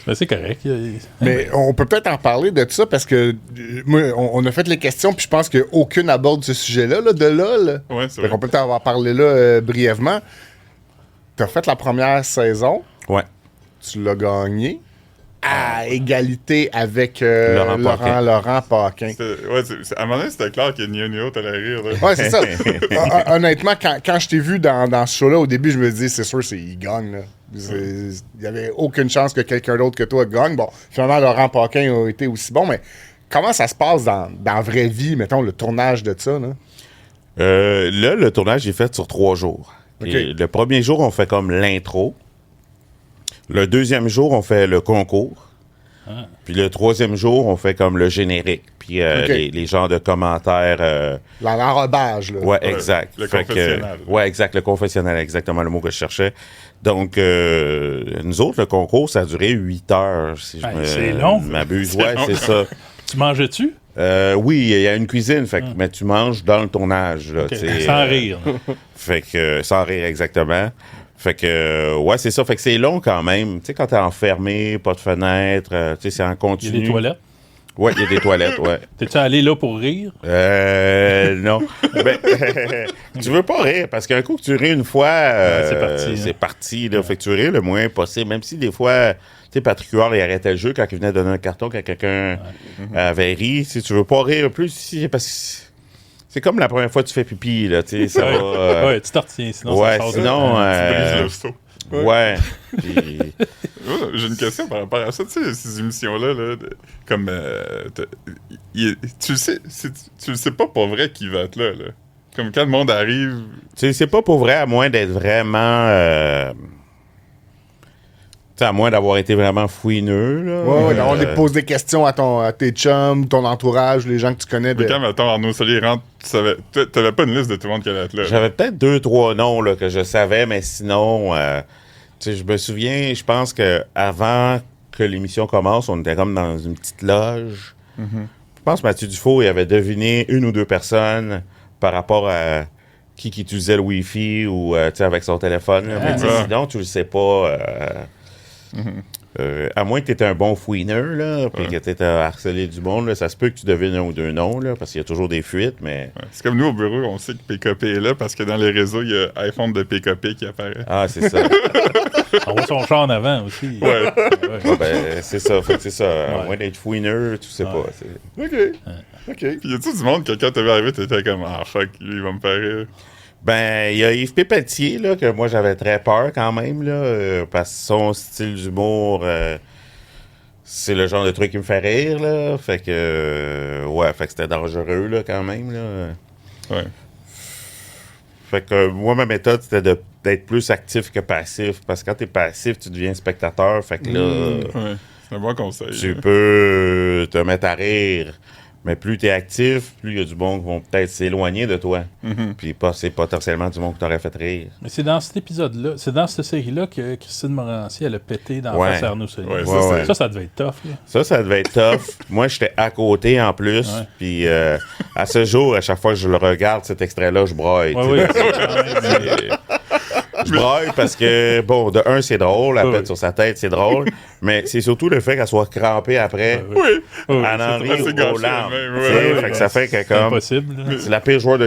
Ben, c'est correct. Mais on peut peut-être en parler de ça parce que moi, on a fait les questions puis je pense qu'aucune aborde ce sujet-là, là, de là. Là. Ouais, c'est Fait vrai. qu'on peut peut-être en parler là brièvement. T'as fait la première saison, Ouais. tu l'as gagné à égalité avec Laurent Paquin. À un moment donné, c'était clair que Nio t'allais rire. Là. Ouais, c'est ça. Honnêtement, quand je t'ai vu dans ce show-là, au début, je me dis, c'est sûr, il gagne. Là. Il n'y avait aucune chance que quelqu'un d'autre que toi gagne. Bon, finalement, Laurent Paquin a été aussi bon, mais comment ça se passe dans la vraie vie, mettons, le tournage de ça? Là, là le tournage est fait sur 3 jours. Okay. Le premier jour, on fait comme l'intro. Le deuxième jour, on fait le concours. Puis le troisième jour, on fait comme le générique. Puis les genres de commentaires. L'enrobage, là. Ouais, exact. Le confessionnal. Ouais, exact. Le confessionnal, exactement le mot que je cherchais. Donc, nous autres, le concours, ça a duré 8 heures. Si c'est long. M'abuse. Ouais, c'est ça. Tu mangeais-tu? Oui, il y a une cuisine, fait que, mais tu manges dans le tournage. Là, sans rire. Fait que, sans rire, exactement. Fait que, ouais, c'est ça. Fait que c'est long quand même. Tu sais, quand t'es enfermé, pas de fenêtre, tu sais, c'est en continu. Il y a des toilettes? Ouais, il y a des toilettes, ouais. T'es-tu allé là pour rire? Non. Ben, tu veux pas rire, parce qu'un coup que tu ris une fois, c'est parti. C'est parti, là. Fait que tu ris le moins possible, même si des fois... Tu sais, Patrick Huard, il arrêtait le jeu quand il venait donner un carton quand quelqu'un avait ri. Si tu veux pas rire plus, parce que c'est comme la première fois que tu fais pipi, là, tu sais, ça va... Ouais, tu t'en retiens, sinon ouais, ça sort. sinon... Tu brises le saut. Ouais. Puis... J'ai une question par rapport à ça. Tu sais, ces émissions-là, là, comme... tu le sais pas pour vrai qui va être là, là. Comme quand le monde arrive... Tu sais, c'est pas pour vrai, à moins d'être vraiment... à moins d'avoir été vraiment fouineux, là. Ouais, on pose des questions à tes chums, ton entourage, les gens que tu connais. Mais quand, mettons, Arnaud Solier rentre, t'avais pas une liste de tout le monde qui allait être là. J'avais peut-être 2-3 noms là, que je savais, mais sinon, tu sais, je me souviens, je pense que avant que l'émission commence, on était comme dans une petite loge. Mm-hmm. Je pense que Mathieu Dufault, il avait deviné 1 ou 2 personnes par rapport à qui utilisait le Wi-Fi ou, tu sais, avec son téléphone. Là. Mais sinon, tu le sais pas... à moins que tu étais un bon fouineur, là, puis que tu étais harcelé du monde, là, ça se peut que tu devines 1 ou 2 noms, là, parce qu'il y a toujours des fuites, mais... Ouais. C'est comme nous, au bureau, on sait que PKP est là, parce que dans les réseaux, il y a iPhone de PKP qui apparaît. Ah, c'est ça. On voit son char en avant aussi. Ouais. Ah, ben, c'est ça, fait que c'est ça. À moins d'être fouineur, tu sais pas. C'est... OK. Puis y a-tu du monde que quand t'es arrivé, t'étais comme, ah, fuck, lui, il va me faire rire. Ben, il y a Yves Pépeltier, là, que moi, j'avais très peur quand même, là, parce que son style d'humour, c'est le genre de truc qui me fait rire, là. Fait que, ouais, fait que c'était dangereux, là, quand même, là. Ouais. Fait que moi, ma méthode, c'était d'être plus actif que passif, parce que quand t'es passif, tu deviens spectateur, fait que là, Ouais. C'est un bon conseil. tu peux te mettre à rire. Mais plus tu es actif, plus il y a du monde qui vont peut-être s'éloigner de toi. Puis c'est potentiellement du monde qui t'aurait fait rire. Mais c'est dans cet épisode-là, c'est dans cette série-là que Christine Morancy, elle a pété dans la face à Arnaud Solier. Ouais, ça devait être tough. Là. Ça devait être tough. Moi, j'étais à côté en plus. Ouais. Puis à ce jour, à chaque fois que je le regarde, cet extrait-là, je braille. Ouais, Je braille parce que, bon, de un, c'est drôle, la pète sur sa tête, c'est drôle, mais c'est surtout le fait qu'elle soit crampée après. Elle en rit aux larmes. Fait que ça fait que C'est comme... impossible. Là. C'est la pire joueuse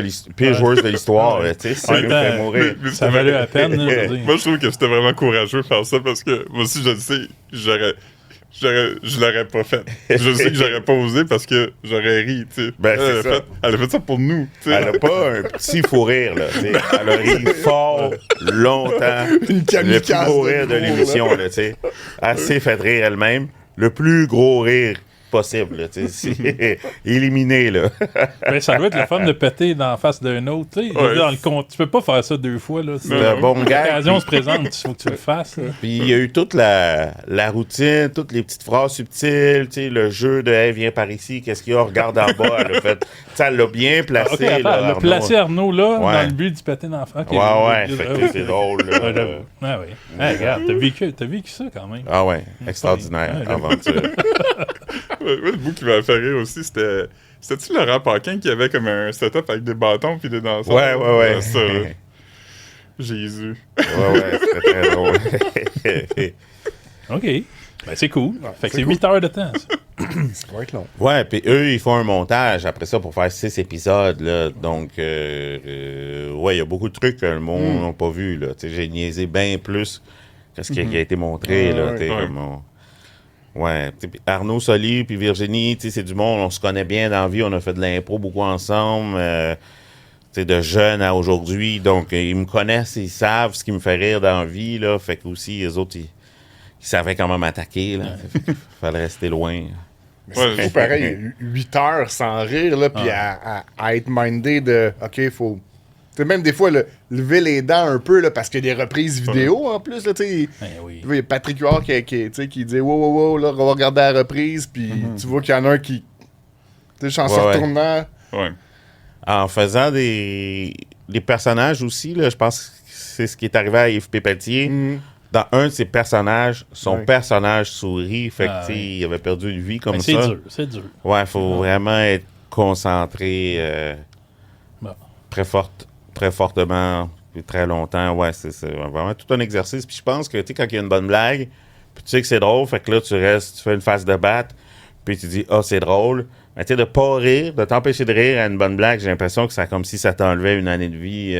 de l'histoire. Tu sais, ça me fait mourir. Mais Ça valait la peine. Là, je veux dire. Moi, je trouve que c'était vraiment courageux de faire ça parce que moi aussi, je le sais, je l'aurais pas fait. Je sais que j'aurais pas osé parce que j'aurais ri, tu sais. Ben, c'est ça. Elle a fait ça pour nous, tu sais. Elle a pas un petit fou rire, là. T'sais. Elle a ri fort, longtemps. Une Le plus kamikaze gros de rire de gros, l'émission, là, tu sais. Elle s'est fait rire elle-même. Le plus gros rire possible, là, tu sais. C'est éliminé, là. Ben, ça doit être le fun de péter dans la face d'un autre. Tu sais. Ouais. Dans le compte, tu peux pas faire ça 2 fois. Là. C'est un bon gars. L'occasion se présente, il faut que tu le fasses. Là. Puis il y a eu toute la routine, toutes les petites phrases subtiles, tu sais, le jeu de hey, viens par ici, qu'est-ce qu'il y a, regarde en bas. Elle a fait, ça l'a bien placé. Okay, attends, là, elle a Arnaud. placé Arnaud là, Ouais. dans le but de péter dans la face. Okay, Ouais, fait que c'est drôle. Là. Ah oui. Hey, regarde, t'as vécu ça quand même. Ah ouais, extraordinaire, Ouais, aventure. Ouais, le bout qui m'a fait rire aussi, c'était-tu Laurent Paquin qui avait comme un setup avec des bâtons puis des danseurs? Ouais. Ça, là. Jésus. Ouais, c'était très drôle. OK. Ben, c'est cool. Ouais, Fait que c'est c'est cool. 8 heures de temps, ça. Ça va être long. Ouais, puis eux, ils font un montage après ça pour faire 6 épisodes, là. Donc, ouais, il y a beaucoup de trucs que le monde n'a pas vu, là. Tu sais, j'ai niaisé bien plus que ce qui a été montré, là. Ouais, T'sais, ouais. comme ouais, t'sais, puis Arnaud Soli puis Virginie, tu sais, c'est du monde, on se connaît bien dans la vie, on a fait de l'impro beaucoup ensemble, tu sais, de jeunes à aujourd'hui. Donc, ils me connaissent, ils savent ce qui me fait rire dans la vie, là. Fait que aussi, les autres, ils savaient comment m'attaquer, là. Fait que fallait rester loin. Mais Ouais, c'est fou, pareil, 8 heures sans rire, là, puis à être mindé de, OK, faut... Tu sais, même des fois, lever les dents un peu, là, parce qu'il y a des reprises vidéo, en plus, là, tu sais. Ben oui. Il y a Patrick Huard tu sais, qui dit, wow, là, on va regarder la reprise, puis tu vois qu'il y en a un qui... Tu sais, en se Ouais, ouais. retournant... Ouais. En faisant des personnages aussi, là, je pense que c'est ce qui est arrivé à Yves Pépeltier. Dans un de ses personnages, son Ouais. personnage sourit. Fait que, Ah, tu sais, ouais. il avait perdu une vie comme Ben, ça. c'est dur. Ouais, il faut vraiment être concentré Bon. très fortement et très longtemps. Ouais, c'est vraiment tout un exercice. Puis je pense que, tu sais, quand il y a une bonne blague, puis tu sais que c'est drôle, fait que là, tu restes, tu fais une face de batte, puis tu dis, c'est drôle. Mais tu sais, de pas rire, de t'empêcher de rire à une bonne blague, j'ai l'impression que c'est comme si ça t'enlevait une année de vie.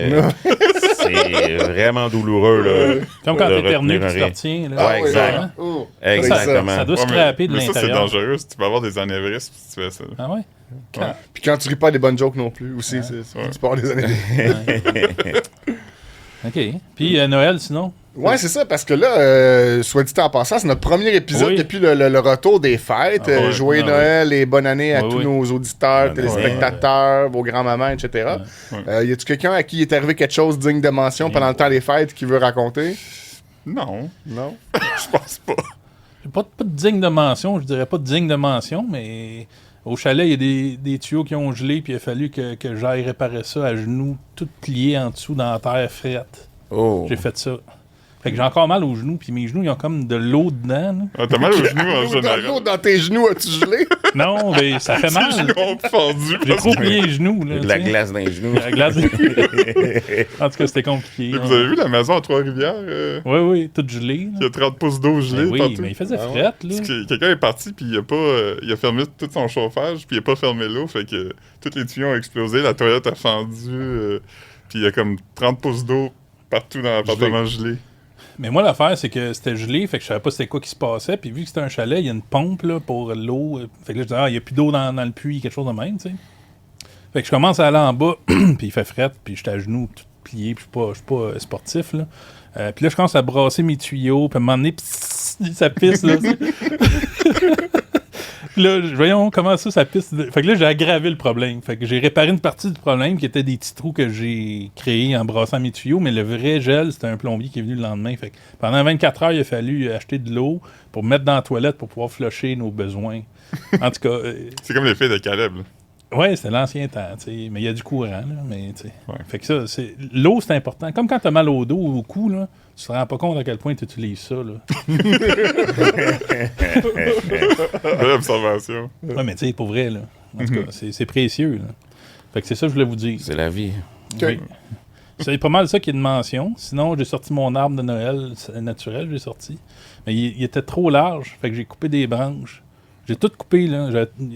C'est vraiment douloureux, là. Comme quand de t'éternues retenir et tu un te retiens. Là. Ouais, Ah, exact. Hein? Oh. Exactement. Ça doit Ouais, scraper de mais ça, c'est l'intérieur. dangereux. Tu peux avoir des anévrismes si tu fais ça. Ah ouais? Puis quand tu ris pas des bonnes jokes non plus, aussi, tu pars des années. OK. Puis Noël, sinon? Ouais, c'est ça, parce que là, soit dit en passant, c'est notre premier épisode Oui. depuis le retour des fêtes. Ah ouais, Joyeux ah Noël et bonne année à Oui, tous oui. nos auditeurs, Bonne année. téléspectateurs, vos grands-mamans, etc. Ouais. Y a-tu quelqu'un à qui est arrivé quelque chose digne de mention pendant le temps des fêtes qui veut raconter? Non, Non? je pense pas. Pas de digne de mention, je dirais pas de digne de mention, mais au chalet, il y a des tuyaux qui ont gelé, puis il a fallu que j'aille réparer ça à genoux, tout plié en dessous dans la terre frette. Oh. J'ai fait ça. Fait que j'ai encore mal aux genoux, puis mes genoux, ils ont comme de l'eau dedans. là. Ah, t'as mal aux genoux en L'eau général. dans tes genoux, as-tu gelé? Non, mais ça fait Tes mal. genoux ont fendu. J'ai trop plié les genoux. Là, De la tu sais. glace dans les genoux. La glace. En tout cas, c'était compliqué. Vous avez vu la maison à Trois-Rivières? Oui, toute gelée. Il y a 30 pouces d'eau gelée Ben oui, partout. mais il faisait Ah ouais. frette, là. Parce que quelqu'un est parti, puis il a pas... il a fermé tout son chauffage, puis il a pas fermé l'eau, fait que tous les tuyaux ont explosé, la toilette a fendu, puis il y a comme 30 pouces d'eau partout dans l'appartement gelé. Mais moi, l'affaire, c'est que c'était gelé, fait que je savais pas c'était quoi qui se passait. Puis vu que c'était un chalet, il y a une pompe là, pour l'eau. Fait que là, je disais, il n'y a plus d'eau dans le puits, quelque chose de même, tu sais. Fait que je commence à aller en bas, puis il fait frette, puis j'étais à genoux, tout plié, puis je suis pas sportif, là. Puis là, je commence à brasser mes tuyaux, puis à un moment donné, pss, ça pisse, là. tu sais. Puis là, voyons comment ça pisse. Fait que là, j'ai aggravé le problème. Fait que j'ai réparé une partie du problème qui était des petits trous que j'ai créés en brassant mes tuyaux, mais le vrai gel, c'était un plombier qui est venu le lendemain. Fait que pendant 24 heures, il a fallu acheter de l'eau pour mettre dans la toilette pour pouvoir flusher nos besoins. En tout cas, C'est comme l'effet de Caleb, là. ouais, c'était l'ancien temps, tu sais. Mais il y a du courant, là. Mais, tu sais. Ouais. Fait que ça, l'eau, c'est important. Comme quand t'as mal au dos ou au cou, là, tu te rends pas compte à quel point tu utilises ça, là. Belle observation. Ouais, mais tu sais, pour vrai, là. En tout cas, c'est précieux, là. Fait que c'est ça que je voulais vous dire. C'est la vie. Oui. C'est pas mal ça qui est une mention. Sinon, j'ai sorti mon arbre de Noël naturel, j'ai sorti. Mais il était trop large, fait que j'ai coupé des branches. J'ai tout coupé, là.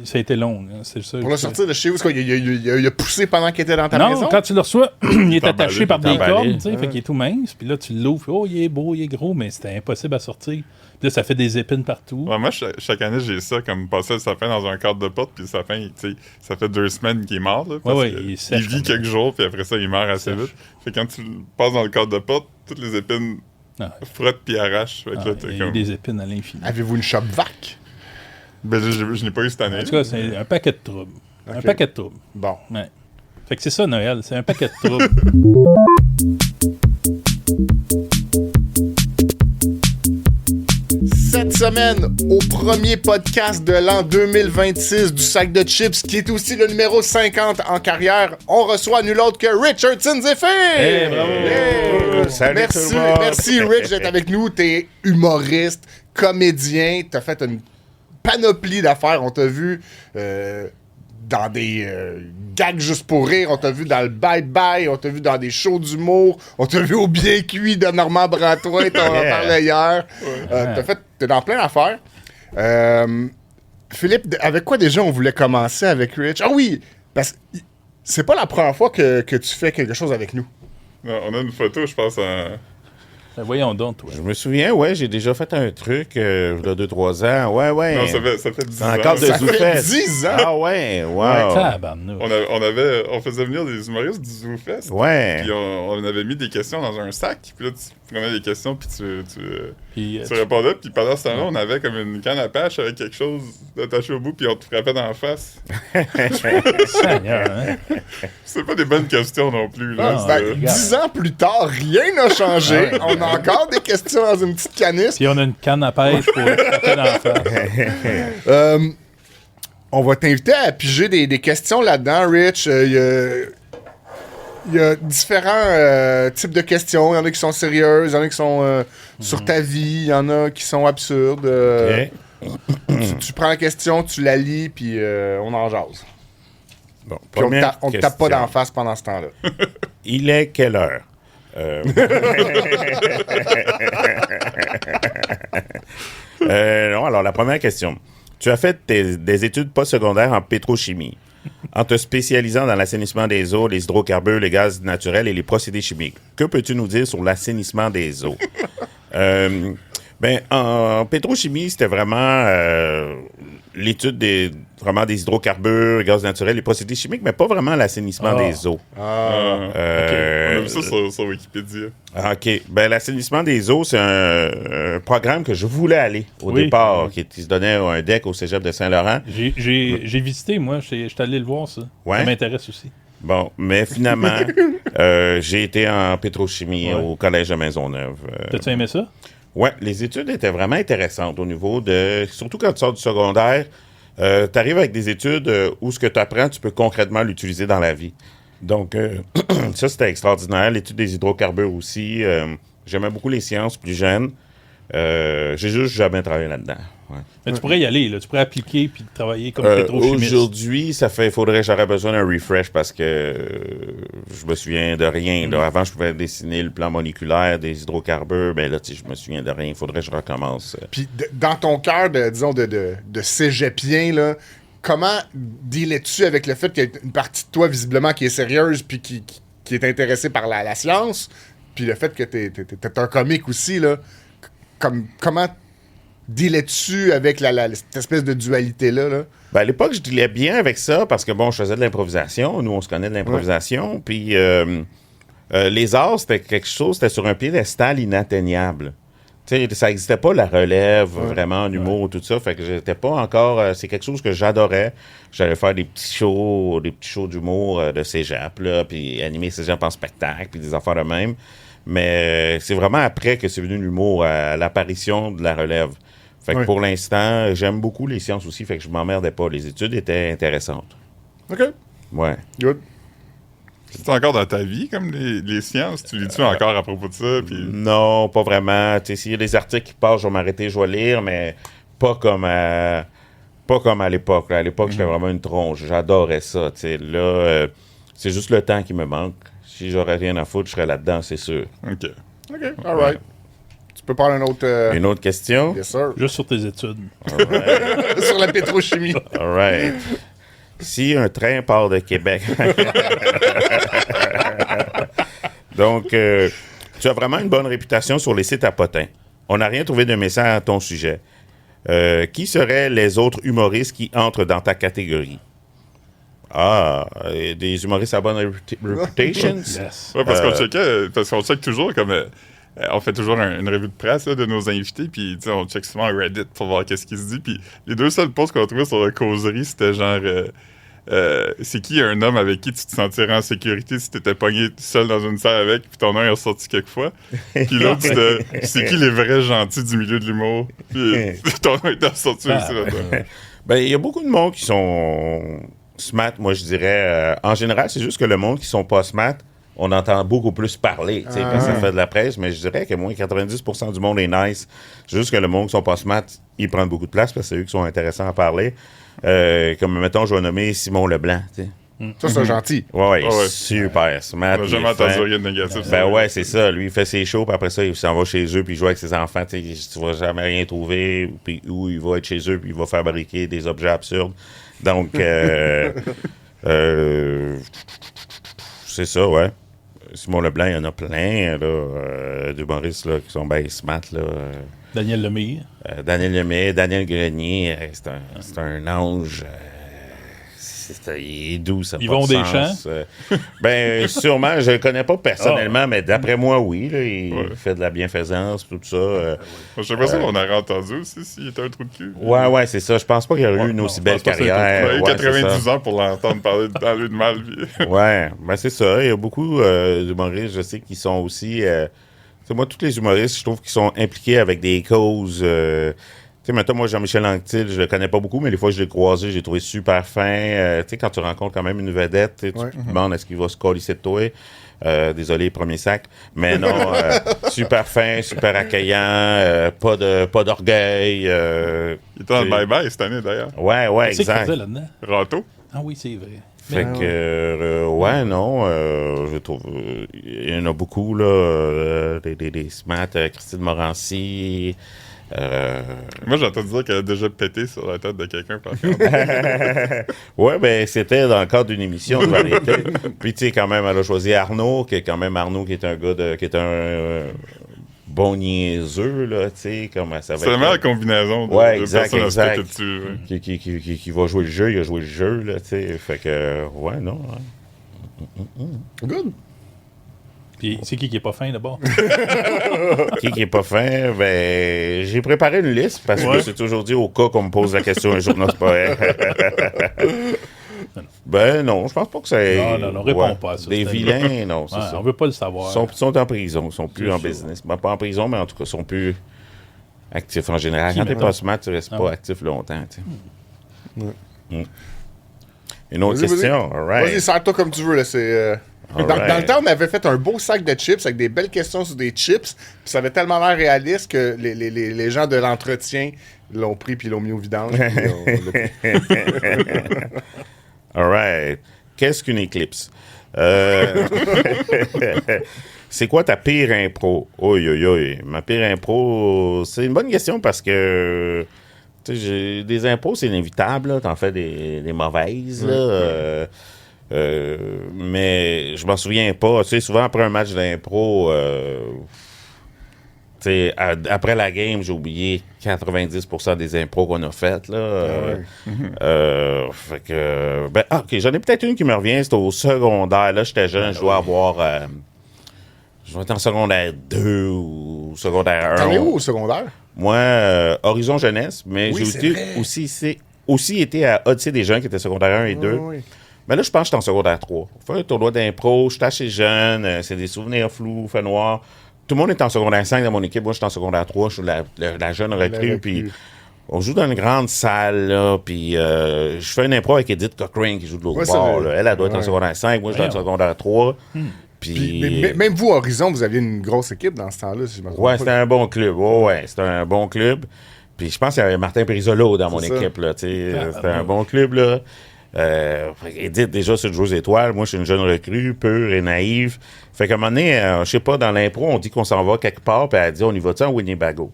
Ça a été long, là. C'est ça. Pour le sortir de chez vous, c'est quoi, il a poussé pendant qu'il était dans ta Non, maison? quand tu le reçois, il est T'emballé, attaché par des t'emballé. cordes, tu sais, fait qu'il est tout mince. Puis là, tu l'ouvres, oh, il est beau, il est gros, mais c'était impossible à sortir. Puis là, ça fait des épines partout. Ouais, moi, chaque année, j'ai ça, comme passer le sapin dans un cadre de porte, puis le sapin, tu sais, ça fait 2 semaines qu'il est mort, là. Parce Ouais, que il est sèche, vit comme quelques jours, puis après ça, il meurt assez Sèche. vite. Fait que quand tu le passes dans le cadre de porte, toutes les épines Ah. frottent puis arrachent. Fait que Ah, là, il t'es y a eu comme... des épines à l'infini. Avez-vous une shop vac? Ben, je n'ai pas eu cette année. En tout cas, c'est un paquet de troubles. Un Ok. paquet de troubles. Bon. Ouais. Fait que c'est ça, Noël. C'est un paquet de troubles. Cette semaine, au premier podcast de l'an 2026 du sac de chips, qui est aussi le numéro 50 en carrière, on reçoit nul autre que Richardson Zephyr! Hey, bravo! Salut Merci, tout le monde! merci Rich d'être avec nous. T'es humoriste, comédien, t'as fait une panoplie d'affaires. On t'a vu dans des gags juste pour rire, on t'a vu dans le bye-bye, on t'a vu dans des shows d'humour, on t'a vu au bien cuit de Normand Bratois, t'en parlais hier. T'es dans plein d'affaires. Philippe, avec quoi déjà on voulait commencer avec Rich? Ah oui, parce que c'est pas la première fois que tu fais quelque chose avec nous. Non, on a une photo, je pense, Voyons donc, toi. Je me souviens, ouais, j'ai déjà fait un truc il y a 2-3 ans. Ouais. Non, ça fait 10 ans. Encore de Ça fait Zoufest. 10 ans? Ah ouais, wow. Tabarnouche. On faisait venir des humoristes du ZooFest. Ouais. Puis on avait mis des questions dans un sac. Puis là, tu prenais des questions, puis Puis, tu répondais. Puis pendant ce temps-là, on avait comme une canne à pêche avec quelque chose attaché au bout, puis on te frappait dans la face. Seigneur, hein? C'est pas des bonnes questions non plus. Là. Non, C'est- regarde. 10 ans plus tard, rien n'a changé. On a encore des questions dans une petite canisse. Puis on a une canne à pêche pour taper dans la face. On va t'inviter à piger des questions là-dedans, Rich. Il y a différents types de questions. Il y en a qui sont sérieuses, il y en a qui sont sur ta vie, il y en a qui sont absurdes. Ok. Tu prends la question, tu la lis, puis on en jase. Bon, Puis on première te tape pas question. d'en face pendant ce temps-là. Il est quelle heure? Non, alors la première question. Tu as fait des études postsecondaires en pétrochimie, en te spécialisant dans l'assainissement des eaux, les hydrocarbures, les gaz naturels et les procédés chimiques. Que peux-tu nous dire sur l'assainissement des eaux? En pétrochimie, c'était vraiment l'étude des hydrocarbures, gaz naturels, les procédés chimiques, mais pas vraiment l'assainissement des eaux. On a vu ça Euh, sur Wikipédia. OK. Ben, l'assainissement des eaux, c'est un programme que je voulais aller au Oui. départ, qui se donnait un deck au cégep de Saint-Laurent. J'ai visité, moi. J'étais allé le voir, ça. Ouais. Ça m'intéresse aussi. Bon, mais finalement, j'ai été en pétrochimie Ouais. au Collège de Maisonneuve. T'as-tu aimé ça? Ouais, les études étaient vraiment intéressantes au niveau de... Surtout quand tu sors du secondaire, tu arrives avec des études où ce que tu apprends, tu peux concrètement l'utiliser dans la vie. Donc, ça, c'était extraordinaire. L'étude des hydrocarbures aussi. J'aimais beaucoup les sciences plus jeunes. J'ai juste jamais travaillé là-dedans. Ouais. Mais tu pourrais y aller, là. Tu pourrais appliquer puis travailler comme pétrochimiste. Aujourd'hui, j'aurais besoin d'un refresh parce que je me souviens de rien. Là. Avant, je pouvais dessiner le plan moléculaire des hydrocarbures. Ben là, je me souviens de rien. Il faudrait que je recommence. Puis dans ton cœur, disons, de cégepien, là, comment dealais-tu avec le fait qu'il y a une partie de toi, visiblement, qui est sérieuse puis qui est intéressée par la science, puis le fait que t'es un comique aussi, là, comment dealais-tu avec cette espèce de dualité-là, là? Ben, à l'époque, je dealais bien avec ça parce que, bon, je faisais de l'improvisation. Nous, on se connaît de l'improvisation. Puis les arts, c'était c'était sur un piédestal inatteignable. Tu sais, ça n'existait pas, la relève, vraiment, en humour, tout ça. Fait que j'étais pas encore... c'est quelque chose que j'adorais. J'allais faire des petits shows d'humour de cégep, là, puis animer cégep en spectacle, puis des affaires de même. Mais c'est vraiment après que c'est venu l'humour, à l'apparition de la relève. Fait que pour l'instant, j'aime beaucoup les sciences aussi, fait que je m'emmerdais pas. Les études étaient intéressantes. OK. Ouais. Good. C'est encore dans ta vie, comme les sciences? Tu lis-tu encore à propos de ça? Puis... Non, pas vraiment. Tu sais, s'il y a des articles qui passent, je vais m'arrêter, je vais lire, mais pas comme à l'époque. Là. À l'époque, j'étais vraiment une tronche. J'adorais ça. Tu sais, là, c'est juste le temps qui me manque. Si j'aurais rien à foutre, je serais là-dedans, c'est sûr. OK. OK, all right. Tu peux prendre un autre... Une autre question? Yes, sir. Juste sur tes études. Sur la pétrochimie. All right. Si un train part de Québec... Donc, tu as vraiment une bonne réputation sur les sites à potins. On n'a rien trouvé de méchant à ton sujet. Qui seraient les autres humoristes qui entrent dans ta catégorie? Des humoristes à bonne reputation? Yes. Ouais, parce qu'on check toujours comme... on fait toujours une revue de presse là, de nos invités, puis on check souvent Reddit pour voir qu'est-ce qui se dit. Puis les deux seuls posts qu'on a trouvés sur la causerie, c'était genre... c'est qui un homme avec qui tu te sentirais en sécurité si t'étais pogné seul dans une salle avec, puis ton nom est ressorti quelquefois. Puis l'autre, c'était c'est qui les vrais gentils du milieu de l'humour, puis ton nom était ressorti aussi là-dedans. Ben, il y a beaucoup de monde qui sont smart, moi je dirais. En général, c'est juste que le monde qui sont pas smart on entend beaucoup plus parler, tu sais, parce que ça fait de la presse, mais je dirais que moins 90% du monde est nice. C'est juste que le monde qui sont pas smart, ils prennent beaucoup de place parce que c'est eux qui sont intéressants à parler. Comme, mettons, je vais nommer Simon Leblanc, tu sais. Ça, c'est gentil. Ouais, super smart. On n'a jamais entendu rien de négatif. Ben ouais, c'est ça. Lui, il fait ses shows, puis après ça, il s'en va chez eux, puis il joue avec ses enfants. Tu vas jamais rien trouver, puis où il va être chez eux, puis il va fabriquer des objets absurdes. Donc, c'est ça, ouais. Simon Leblanc, il y en a plein, là, d'humoristes, là, qui sont bien smart, là. Daniel Lemire. Daniel Grenier, c'est un ange. Il est doux, ça. Ils vont des champs? Ben, sûrement, je le connais pas personnellement, mais d'après moi, oui. Là, il fait de la bienfaisance, tout ça. J'ai l'impression qu'on aurait entendu aussi s'il était un trou de cul. Ouais, c'est ça. Je pense pas qu'il y aurait eu une aussi belle carrière. Il a eu 90 ans pour l'entendre parler de mal. Ouais, ben c'est ça. Il y a beaucoup d'humoristes, je sais, qui sont aussi... moi, tous les humoristes, je trouve qu'ils sont impliqués avec des causes... Tu sais, maintenant, moi, Jean-Michel Anctil, je le connais pas beaucoup, mais les fois que je l'ai croisé, j'ai trouvé super fin. Tu sais, quand tu rencontres quand même une vedette, tu te demandes est-ce qu'il va se colisser de toi. Désolé, premier sac. Mais non, super fin, super accueillant, pas d'orgueil. Il était dans le bye-bye cette année, d'ailleurs. Ouais, C'est exact. qu'il faisait là-dedans. Rato. Ah oui, c'est vrai. Fait que, non, je trouve, il y en a beaucoup, là, des smart, Christine Morancy. Moi, j'ai entendu dire qu'elle a déjà pété sur la tête de quelqu'un. Ouais, ben, c'était dans le cadre d'une émission de variété. Puis, tu sais, quand même, elle a choisi Arnaud, qui est un gars qui est un bon niaiseux, là, tu sais, comme ça va. C'est la meilleure combinaison de personnes à se péter exact. dessus. Ouais. Qui va jouer le jeu, il a joué le jeu, là, tu sais. Fait que, ouais, non. Good. Puis c'est qui est pas fin d'abord? Qui est pas fin? Ben, j'ai préparé une liste parce que c'est toujours dit au cas qu'on me pose la question un jour. Non, c'est pas vrai. Ben non, je pense pas que c'est... Non, réponds pas à ça. Des vilains, non, c'est ça. On veut pas le savoir. Ils sont en prison, ils sont plus en business. Ben, pas en prison, mais en tout cas, ils sont plus actifs en général. Quand t'es pas smart, tu restes pas actif longtemps, tu sais. Une autre question, all right. Vas-y, sers-toi comme tu veux, là, c'est... Dans le temps, on avait fait un beau sac de chips avec des belles questions sur des chips. Puis ça avait tellement l'air réaliste que les gens de l'entretien l'ont pris puis l'ont mis au vidange. All right. Qu'est-ce qu'une éclipse? C'est quoi ta pire impro? Ma pire impro, c'est une bonne question parce que des impros, c'est inévitable. Là. T'en fais des mauvaises. Là, mais je m'en souviens pas. Tu sais, souvent après un match d'impro, après la game, j'ai oublié 90% des impros qu'on a faites. Là. Fait que, OK, j'en ai peut-être une qui me revient. C'était au secondaire. Là, j'étais jeune, je dois avoir... je dois être en secondaire 2 ou secondaire 1. T'en es où au secondaire? Moi, Horizon Jeunesse, mais j'ai aussi été à Odyssée des jeunes qui étaient secondaire 1 et 2. Oui. Mais là, je pense que j'étais en secondaire 3. On fait un tournoi d'impro, j'étais assez jeune, c'est des souvenirs flous, fait noir. Tout le monde est en secondaire 5 dans mon équipe. Moi, j'étais en secondaire 3, je suis la jeune recrue. Puis on joue dans une grande salle, là, puis je fais une impro avec Edith Cochrane qui joue de l'autre bord. Là. Elle doit être en secondaire 5, moi, je dois être en secondaire 3. Puis, même vous, Horizon, vous aviez une grosse équipe dans ce temps-là, si je me trompe pas. C'était un bon club. C'était un bon club. Puis je pense qu'il y avait Martin Périsolo dans mon équipe. Là, c'était un bon club, là. Edith, déjà, c'est une joueuse étoile. Moi, je suis une jeune recrue, pure et naïve. Fait qu'à un moment donné, je sais pas, dans l'impro, on dit qu'on s'en va quelque part, puis elle dit, on y va-tu en Winnebago?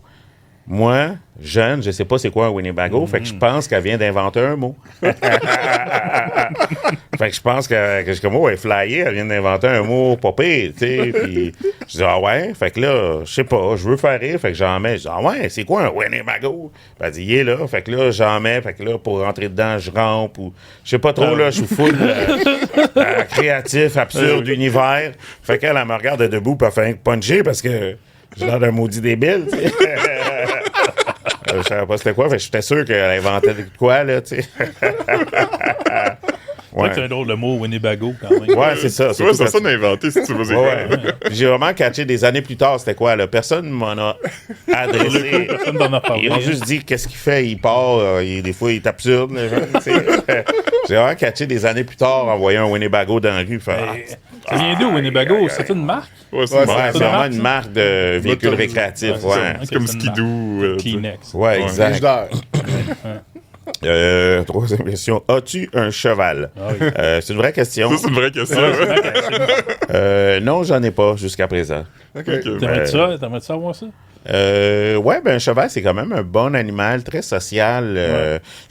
Moi, jeune, je sais pas c'est quoi un Winnebago, fait que je pense qu'elle vient d'inventer un mot. Fait que je pense que je suis comme, elle est flyée, elle vient d'inventer un mot pas pire, tu sais. Puis je dis, ah ouais? Fait que là, je sais pas, je veux faire rire, fait que j'en mets. Je dis, ah ouais, c'est quoi un Winnebago? Puis elle dit, il est là. Fait que là, j'en mets, fait que là, pour rentrer dedans, je rampe ou je sais pas trop, là, je suis full créatif, absurde, univers. Fait qu'elle, elle me regarde de debout, puis elle fait un puncher parce que j'ai l'air d'un maudit débile, tu sais. Je savais pas c'était quoi, fait que j'étais sûr qu'elle inventait de quoi, là, tu sais. C'est vrai que c'est un drôle de mot, Winnebago, quand même. Ouais, c'est ça. Tu vois, c'est ça d'inventer si tu veux dire. Ouais. J'ai vraiment catché des années plus tard, c'était quoi, là? Personne m'en a adressé. Personne n'en a parlé. Ils ont juste dit qu'est-ce qu'il fait, il part, des fois il est absurde. Les gens, tu sais. J'ai vraiment catché des années plus tard en voyant un Winnebago dans la rue. Ça vient d'où, Winnebago? C'est une marque? Ouais, c'est Ouais, une marque. C'est vraiment une marque de véhicules Motorisé. récréatifs. c'est Ouais, ça. C'est comme C'est une Skidoo. Kleenex. ouais, exact. Frigidaire. Troisième question. As-tu un cheval? Ah oui. C'est une vraie question. Ça, c'est une vraie question. Non, j'en ai pas jusqu'à présent. OK. T'aimerais-tu ça? T'aimerais-tu savoir ça? Ouais, ben un cheval, c'est quand même un bon animal, très social.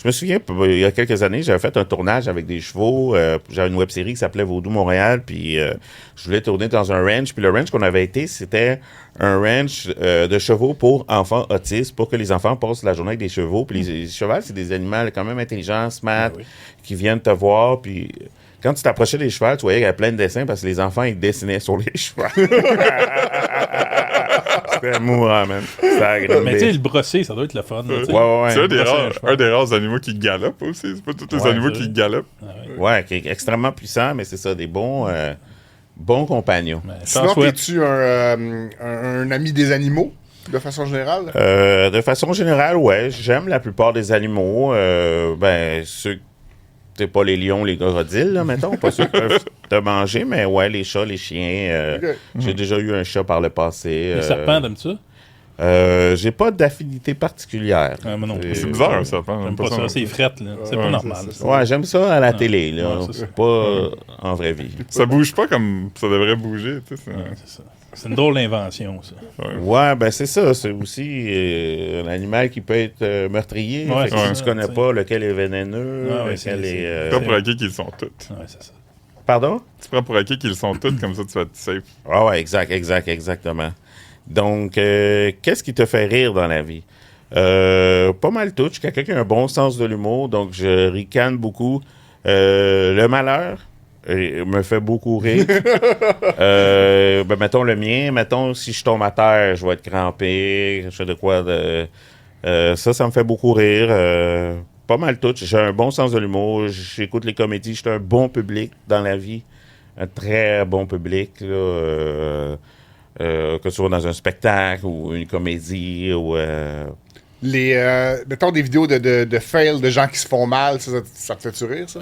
Je me souviens, il y a quelques années, j'avais fait un tournage avec des chevaux. J'avais une web-série qui s'appelait Vaudou Montréal, puis je voulais tourner dans un ranch. Puis le ranch qu'on avait été, c'était un ranch de chevaux pour enfants autistes, pour que les enfants passent la journée avec des chevaux. Puis les chevaux, c'est des animaux quand même intelligents, smart, qui viennent te voir, puis... Quand tu t'approchais des chevaux, tu voyais qu'il y avait plein de dessins parce que les enfants, ils dessinaient sur les chevaux. C'était mourant, man. C'était agréable. Mais tu sais, le brosser, ça doit être le fun. là, tu sais. Ouais. C'est brosser un des rares animaux qui galopent aussi. C'est pas tous les Ouais, animaux c'est qui vrai. galopent. Ouais, qui est extrêmement puissant, mais c'est ça, des bons compagnons. Mais je Sinon, t'en souhaite. es-tu un ami des animaux, de façon générale? De façon générale, ouais, j'aime la plupart des animaux. Ceux c'est pas les lions, les crocodiles, là, mettons. Pas ceux qui peuvent te manger, mais ouais, les chats, les chiens. Ok. J'ai déjà eu un chat par le passé. Les serpents, t'aimes ça? J'ai pas d'affinité particulière. Ah, moi non plus. C'est bizarre, un serpent. J'aime pas ça, c'est frette, là. C'est pas Ouais, normal. c'est ça. Ouais, j'aime ça à la télé, là. Ouais, c'est ça. Pas en vraie vie. Ça bouge pas comme ça devrait bouger. Tu sais, C'est ça. C'est une drôle d'invention, ça. Ouais, ben c'est ça. C'est aussi un animal qui peut être meurtrier. Ouais, Fait que c'est si ça, tu connais t'sais. pas lequel est vénéneux, Ah ouais, lequel c'est- est... Tu prends pour acquis qu'ils le sont tous. Ouais, c'est ça. Pardon? Tu prends pour acquis qu'ils le sont tous, comme ça tu vas être safe. Ah ouais, exactement. Donc, qu'est-ce qui te fait rire dans la vie? Pas mal tout. Je suis quelqu'un qui a un bon sens de l'humour, donc je ricane beaucoup. Le malheur me fait beaucoup rire. Mettons le mien. Mettons, si je tombe à terre, je vais être crampé. Je sais de quoi. Ça me fait beaucoup rire. Pas mal tout. J'ai un bon sens de l'humour. J'écoute les comédies. J'ai un bon public dans la vie. Un très bon public, là. Que ce soit dans un spectacle ou une comédie ou... Mettons des vidéos de fail de gens qui se font mal, ça te fait-tu rire, ça?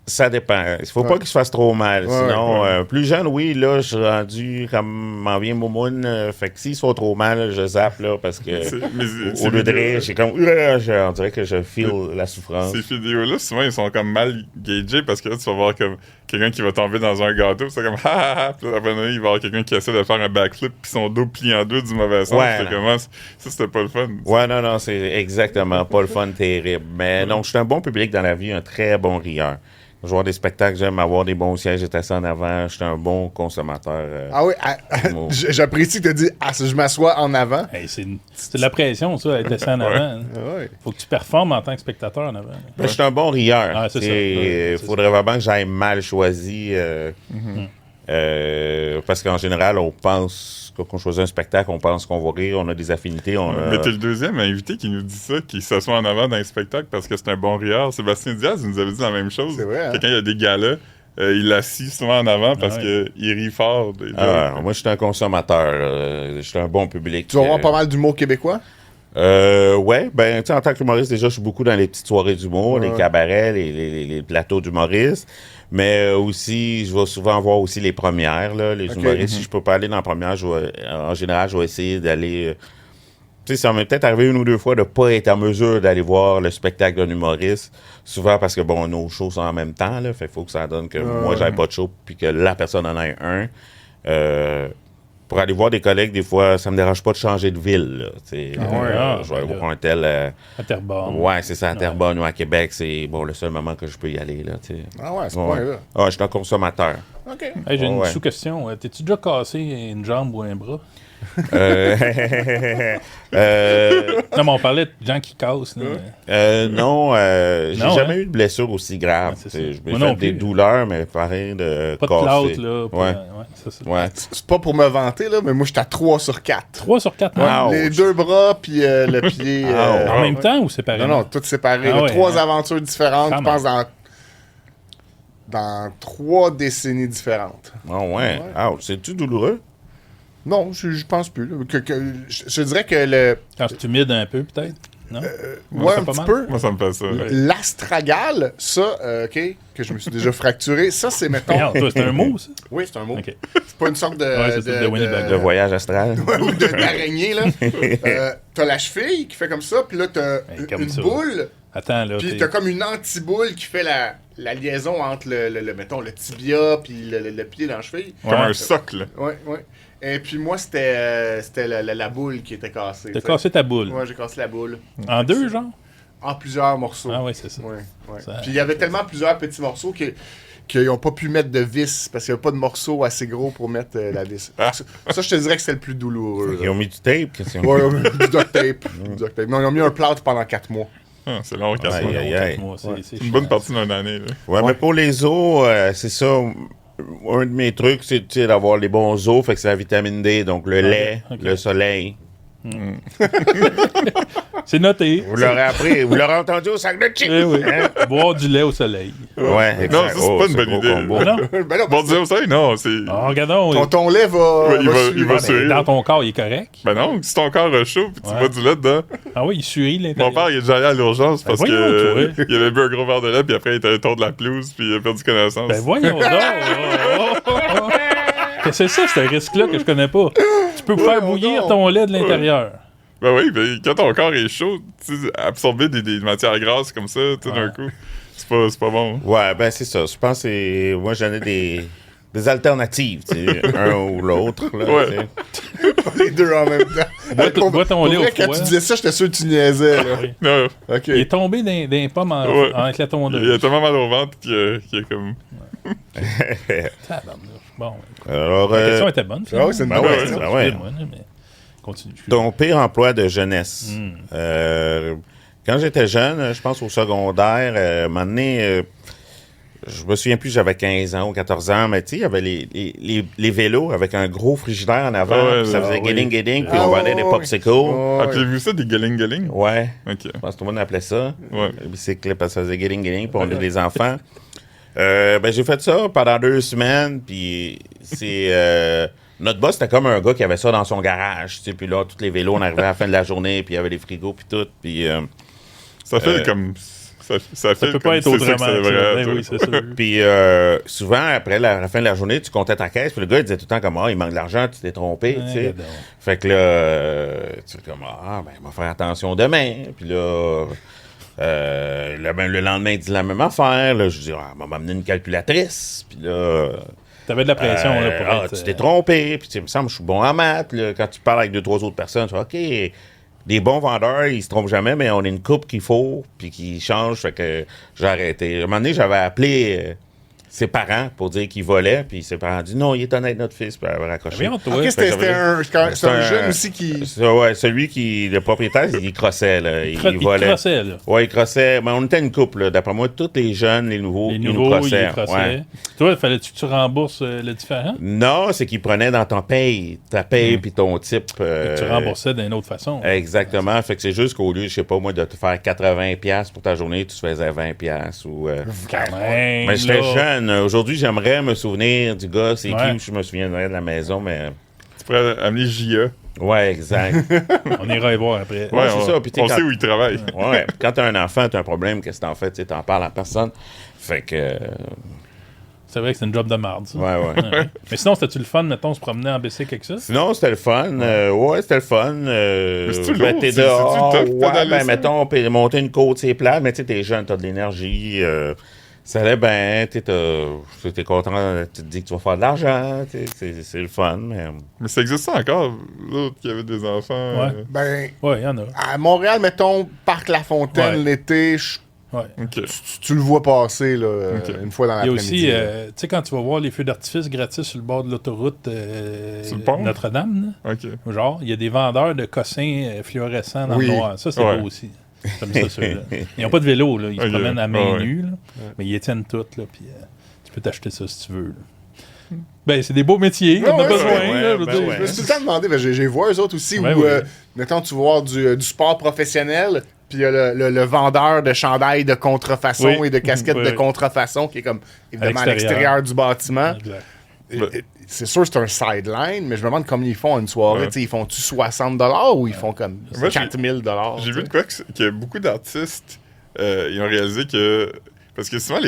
Ça dépend. Il faut pas qu'il se fasse trop mal. Ouais, Sinon, plus jeune, oui, là, je suis rendu comme m'en vient moumoune. Fait que s'ils se font trop mal, je zappe, là, parce que au lieu de rire, j'ai comme... on dirait que je feel la souffrance. Ces vidéos-là, souvent, ils sont comme mal gagés parce que là, tu vas voir comme quelqu'un qui va tomber dans un gâteau, puis c'est comme ha ha ha, puis là, après, il va y avoir quelqu'un qui essaie de faire un backflip, puis son dos plié en deux du mauvais sens. Ouais, C'est non. comment ça, c'était pas le fun. Ouais, non, c'est exactement pas le fun terrible. Mais non, je suis un bon public dans la vie, un très bon rieur. Je vois des spectacles, j'aime avoir des bons sièges, être assis en avant. Je suis un bon consommateur. Ah oui, bon. j'apprécie que tu dit je m'assois en avant. Hey, c'est de la pression, ça, être assis en avant. hein. Ah ouais. Faut que tu performes en tant que spectateur en avant. Ben, je suis un bon rieur. Ah, c'est ça. Il Ouais, c'est faudrait vraiment que j'aille mal choisi. Parce qu'en général, on pense, quand on choisit un spectacle, on pense qu'on va rire, on a des affinités. Mais t'es le deuxième invité qui nous dit ça, qui s'assoit en avant dans un spectacle parce que c'est un bon rieur. Sébastien Diaz nous avait dit la même chose. C'est vrai, hein? Quelqu'un, il y a des galas, il l'assit souvent en avant parce Ah qu'il rit fort. Moi, je suis un consommateur. Je suis un bon public. Tu vas voir pas mal d'humour québécois? Ouais, ben, tu sais, en tant qu'humoriste, déjà, je suis beaucoup dans les petites soirées d'humour, Ouais. les cabarets, les plateaux d'humoristes. Mais aussi, je vais souvent voir aussi les premières, là, les Ok. humoristes. Si je peux pas aller dans la première, en général, je vais essayer d'aller... tu sais, ça m'est peut-être arrivé une ou deux fois de pas être en mesure d'aller voir le spectacle d'un humoriste. Souvent parce que, bon, nos shows sont en même temps, là. Fait qu'il faut que ça donne que moi, j'aille pas de show puis que la personne en ait un. Pour aller voir des collègues, des fois, ça me dérange pas de changer de ville, là. Tu sais, je vais aller voir un tel... À Terrebonne. ouais, c'est ça, à Terrebonne ou à Québec, c'est bon le seul moment que je peux y aller, là, tu sais. Ah ouais, à ce Ouais. point-là. Ah, je suis un consommateur. OK. Hey, j'ai une Ouais. sous-question. T'es-tu déjà cassé une jambe ou un bras? Euh, Non, mais on parlait de gens qui cassent. Là. non, j'ai Non, jamais hein? eu de blessure aussi grave. Ouais, c'est T'sais, ça. je Moi me non fait des plus. douleurs, mais pas rien de Pas de cassé. plâtre, là. Ouais. Ça, c'est... Ouais. C'est pas pour me vanter, là, mais moi, j'étais à 3 sur 4. 3 sur 4 Wow. Les deux bras, puis le pied. En même temps ou séparément? Non, tout séparé. Ah là. ouais, 3 hein. aventures différentes. Quand Je pense dans dans 3 décennies différentes. Oh, ouais. Ah, c'est-tu douloureux? Non, je pense plus. Là. Je dirais que le... Quand c'est humide un peu, peut-être? Non? Ouais, ça un fait petit mal? peu. Moi, ça me fait ça. Ouais. L'astragale, ça, OK, que je me suis déjà fracturé, ça, c'est, mettons... Regarde, toi, c'est un mot, ça? Oui, c'est un mot. OK. C'est pas une sorte de... Ouais, c'est ça, de Winnie Bag. Le voyage astral. ou d'araignée, là. T'as la cheville qui fait comme ça, puis là, t'as comme une ça. boule, Attends, là. puis t'as comme une anti-boule qui fait la liaison entre mettons, le tibia puis le pied dans la cheville. Comme un socle. Ouais. Et puis moi, c'était la boule qui était cassée. T'as cassé ta boule. Ouais, j'ai cassé la boule. En 2, genre? En plusieurs morceaux. Ah, ouais, c'est ça. Ouais. Ça- Puis il y avait tellement plusieurs petits morceaux qu'ils n'ont pas pu mettre de vis parce qu'il n'y avait pas de morceau assez gros pour mettre la vis. Ça, je te dirais que c'est le plus douloureux. Ils ont mis du tape. Qu'est-ce qu'ils ont Ouais, du duct tape. Du duct tape. Non, ils ont mis un plâtre pendant 4 mois. Ah, c'est long, 4 Aïe, mois. aïe, aïe. Moi, c'est C'est une bonne chiant. partie d'une année. Là. Ouais, mais pour les os, c'est ça. Un de mes trucs, c'est tu sais, d'avoir les bons os, fait que c'est la vitamine D, donc le lait, ok. le soleil. C'est noté. Vous l'aurez appris, vous l'aurez entendu au sac de chips. Eh oui. Hein? Boire du lait au soleil. Ouais, exact. Non, ça, c'est pas une bonne gros idée. combo. Non? Ben là, Bon, dire ça, non, c'est. Ah, regardons. ton lait va. Ouais, il va suivre. suivre. Dans ton corps, il est correct. Ben non, si ton corps est chaud pis tu Ouais. bois du lait dedans. Ah oui, il suit l'intérieur. Mon père, il est déjà allé à l'urgence parce voyons, que toi. il avait bu un gros verre de lait puis après il était autour de la pelouse puis il a perdu connaissance. Ben voyons donc. Qu'est-ce que c'est ça, ce risque-là que je connais pas? Tu peux faire Voyons bouillir donc. ton lait de l'intérieur. Ben oui, ben quand ton corps est chaud, tu sais, absorber des matières grasses comme ça, tout d'un coup, c'est pas bon. Ouais, ben c'est ça. Je pense que c'est. Moi, j'en ai des alternatives, tu sais, un ou l'autre. Là, Ouais. tu sais. Les deux en même temps. Bois ton lait au Quand froid. tu disais ça, j'étais sûr que tu niaisais. Là. Oui. Non, OK. Il est tombé dans les pommes Ouais. avec la il a tondeuse. tellement mal au ventre qu'il a comme. Tabarnouche. Bon, Alors, la question était bonne. Ah oui, c'est une Ben bonne ouais, question. ben ouais. Moi, mais continue. ton pire emploi de jeunesse. Quand j'étais jeune, je pense au secondaire, un moment donné, je me souviens plus, j'avais 15 ans ou 14 ans, mais tu sais, il y avait les vélos avec un gros frigidaire en avant, Ah ouais, puis ça là, faisait oui. guéling, puis Ah on ouais, vendait des ouais, popsicles. ouais. Ah, puis vu ça, des galing. Ouais, Ok. je pense que tout le monde appelait ça. Ouais. Le bicycle, parce que ça faisait guéling, puis on était des enfants. Ben, j'ai fait ça pendant 2 semaines, puis c'est... notre boss, c'était comme un gars qui avait ça dans son garage, tu sais, puis là, tous les vélos, on arrivait à la fin de la journée, puis il y avait des frigos, puis tout, puis... Ça fait comme. Ça Ça fait peut comme pas être c'est autrement. ça que c'est que ça. vrai. Ben toi. oui, c'est sûr. Puis souvent, après la fin de la journée, tu comptais ta caisse, puis le gars, il disait tout le temps comme « Ah, il manque de l'argent, tu t'es trompé, tu sais. Ouais, donc. » Fait que là, tu fais comme « Ah, ben, on va faire attention demain. » Puis là, le lendemain, il dit la même affaire. Là, je dis « Ah, on va m'amener une calculatrice. » Puis là... T'avais de la pression là, pour être... tu t'es trompé, puis tu sais, il me semble que je suis bon en maths. Là. Quand tu parles avec 2-3 autres personnes, tu fais OK, des bons vendeurs, ils se trompent jamais, mais on est une coupe qu'il faut, puis qui change, fait que j'ai arrêté. À un moment donné, j'avais appelé ses parents pour dire qu'il volait, puis ses parents ont dit non, il est honnête, notre fils, puis elle avait raccroché. Voyons, toi. OK, Fait que c'était j'avais- c'est un jeune aussi qui... Ouais, celui qui, le propriétaire, il crossait, là. Il Il volait. crossait, là. Ouais, il crossait. Mais on était une couple, là. D'après moi, tous les jeunes, les nouveaux, Les ils nous nouveaux, ils crossaient. les crossaient. Ouais. Toi, fallait-tu que tu rembourses le différent? Non, c'est qu'ils prenaient dans ton paye, ta paye puis ton type. Que tu remboursais d'une autre façon. Exactement. Fait que c'est juste qu'au lieu, je sais pas moi, de te faire 80$ pour ta journée, tu te faisais 20$ ou... Quand même, Mais j'étais là. jeune. Aujourd'hui, j'aimerais me souvenir du gars. C'est Ouais. qui je me souviendrais de la maison, mais... Tu pourrais amener J.A. Ouais, exact. On ira y voir après. Ouais, c'est ça, puis t'es on quand- sait où il travaille. Ouais. Puis quand t'as un enfant, t'as un problème, qu'est-ce que t'en fais? Tu sais, t'en parles à personne. Fait que... C'est vrai que c'est une job de marde, ça. Ouais, ouais. Ouais. Mais sinon, c'était-tu le fun, mettons, se promener en bicycle avec ça? Sinon, c'était le fun. Ouais, c'était le fun. c'est-tu Ben, lourd? t'es C'est-tu dehors. tough, Ouais, pédaler ben, ça? mettons, monter une côte, c'est plat, mais tu sais, t'es jeune, t'as de l'énergie. Ça allait bien, t'es content, tu te dis que tu vas faire de l'argent, c'est le fun, mais... Mais ça existe ça encore, l'autre qui avait des enfants. Ouais. Ben, Ouais, il y en a. à Montréal, mettons, Parc La Fontaine, Ouais. l'été, Ouais. Ok. tu le vois passer là, Ok. une fois dans Il y a l'après-midi. aussi, là. tu sais, quand tu vas voir les feux d'artifice gratis sur le bord de l'autoroute Sur le pont? Notre-Dame, là, Ok. genre, il y a des vendeurs de cossins fluorescents dans Oui. le noir. Ça, c'est Ouais. beau aussi. J'aime ça, ceux-là. Ils n'ont pas de vélo, là. Ils se Ok. promènent à main Ouais. nue, là. Mais ils les tiennent toutes, là. Puis tu peux t'acheter ça si tu veux, là. Ben, c'est des beaux métiers. Ouais, on a ouais, besoin, ouais, là, je veux ben dire. Je me suis tout le temps demandé, ben, j'ai vu eux autres aussi, Ouais, où, oui. mettons, tu vas voir du sport professionnel, Puis il y a le vendeur de chandails de contrefaçon Oui. et de casquettes Oui. de contrefaçon qui est comme, évidemment, à l'extérieur du bâtiment. Exact. C'est sûr que c'est un sideline, mais je me demande comment ils font à une soirée. Ouais. Ils font-tu 60$ ou ils font comme Moi, 4000$? J'ai vu de quoi qu'il y a beaucoup d'artistes, ils ont réalisé que... Parce que souvent,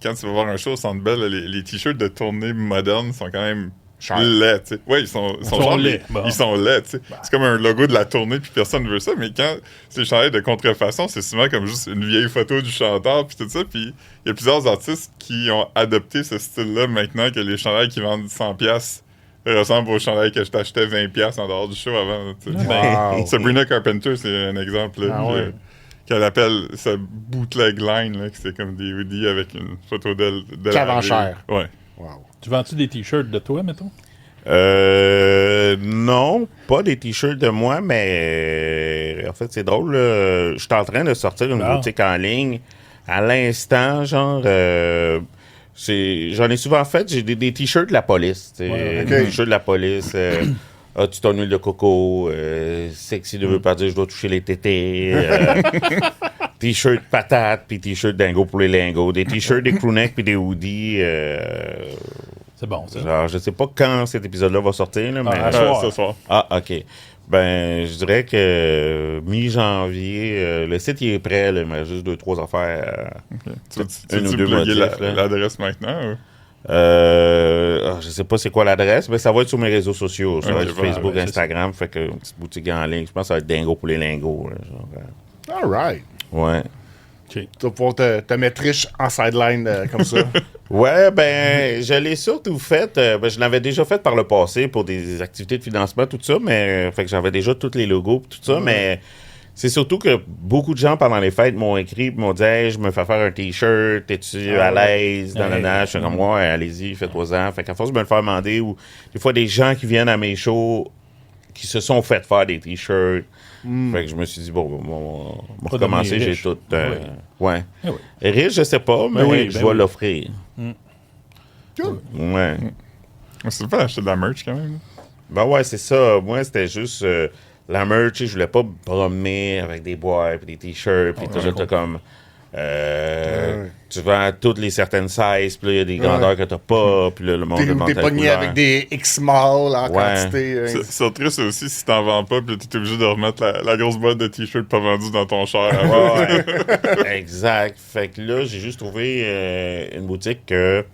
quand tu vas voir un show au Centre Bell, les t-shirts de tournée moderne sont quand même Cher. laids, tu sais. Ouais, ils sont sont laids, bon. Ils sont laids, tu sais. C'est comme un logo de la tournée, puis personne ne veut ça, mais quand c'est des chandails de contrefaçon, c'est souvent comme juste une vieille photo du chanteur, puis tout ça, puis il y a plusieurs artistes qui ont adopté ce style-là maintenant que les chandails qui vendent 100$ ressemblent aux chandails que je t'achetais 20$ en dehors du show avant, tu sais. Wow. Sabrina Carpenter, c'est un exemple, là, Ah ouais. qu'elle appelle sa bootleg line, là, que c'est comme des hoodies avec une photo d'elle. De Qui en vend la cher. Ouais. Wow. Tu vends-tu des t-shirts de toi, mettons? Non, pas des t-shirts de moi, mais en fait, c'est drôle. Je suis en train de sortir une boutique en ligne. À l'instant, genre, j'en ai souvent fait. J'ai des t-shirts de la police. Ouais, ok. Des t-shirts de la police. As-tu ton huile de coco? Sexy ne veut pas dire je dois toucher les tétés. T-shirt patate, puis t-shirt dingo pour les lingos. Des t-shirts, des crewnecks, puis des hoodies. C'est bon, ça. Genre, je sais pas quand cet épisode-là va sortir, là, mais... à soir. Ce soir. Ah, OK. Ben, je dirais que mi-janvier, le site il est prêt, là, mais juste 2-3 affaires. Tu Une ou veux deux plugger motifs, là. l'adresse maintenant? Ou? Je sais pas c'est quoi l'adresse, mais ça va être sur mes réseaux sociaux. Ça va être Ok, Facebook, ouais, c'est Instagram. Fait que une petite boutique en ligne. Je pense que ça va être dingo pour les lingots. Là, genre, All right. ouais. OK. Tu vas pouvoir te mettre riche en sideline comme ça. Ouais, ben, je l'ai surtout fait. Je l'avais déjà fait par le passé pour des activités de financement, tout ça, mais fait que j'avais déjà tous les logos, tout ça, mais c'est surtout que beaucoup de gens pendant les fêtes m'ont écrit, m'ont dit, hey, je me fais faire un t-shirt, es-tu à l'aise dans le nage? Je suis comme, ouais, allez-y, faites-toi-en. Fait qu'à force de me le faire demander, ou des fois des gens qui viennent à mes shows qui se sont fait faire des t-shirts. Fait que je me suis dit, bon, on va Pas recommencer, devenir j'ai riche. tout. Ouais. Eh oui. Riche, je sais pas, mais oui, je ben vais oui. l'offrir. Cool. Ouais. C'est pas acheter de la merch quand même. Ben ouais, c'est ça. Moi, c'était juste la merch. Je voulais pas me promener avec des boîtes, puis des t-shirts, puis tout ça. T'as comme... Tu vends toutes les certaines sizes, puis là, il y a des grandeurs que t'as pas, puis là, le monde demande T'es ta pogné couleur. avec des X-Mall en Ouais. quantité. C'est triste aussi si t'en vends pas, puis t'es obligé de remettre la grosse boîte de t-shirts pas vendue dans ton char. Ouais. Exact. Fait que là, j'ai juste trouvé une boutique que...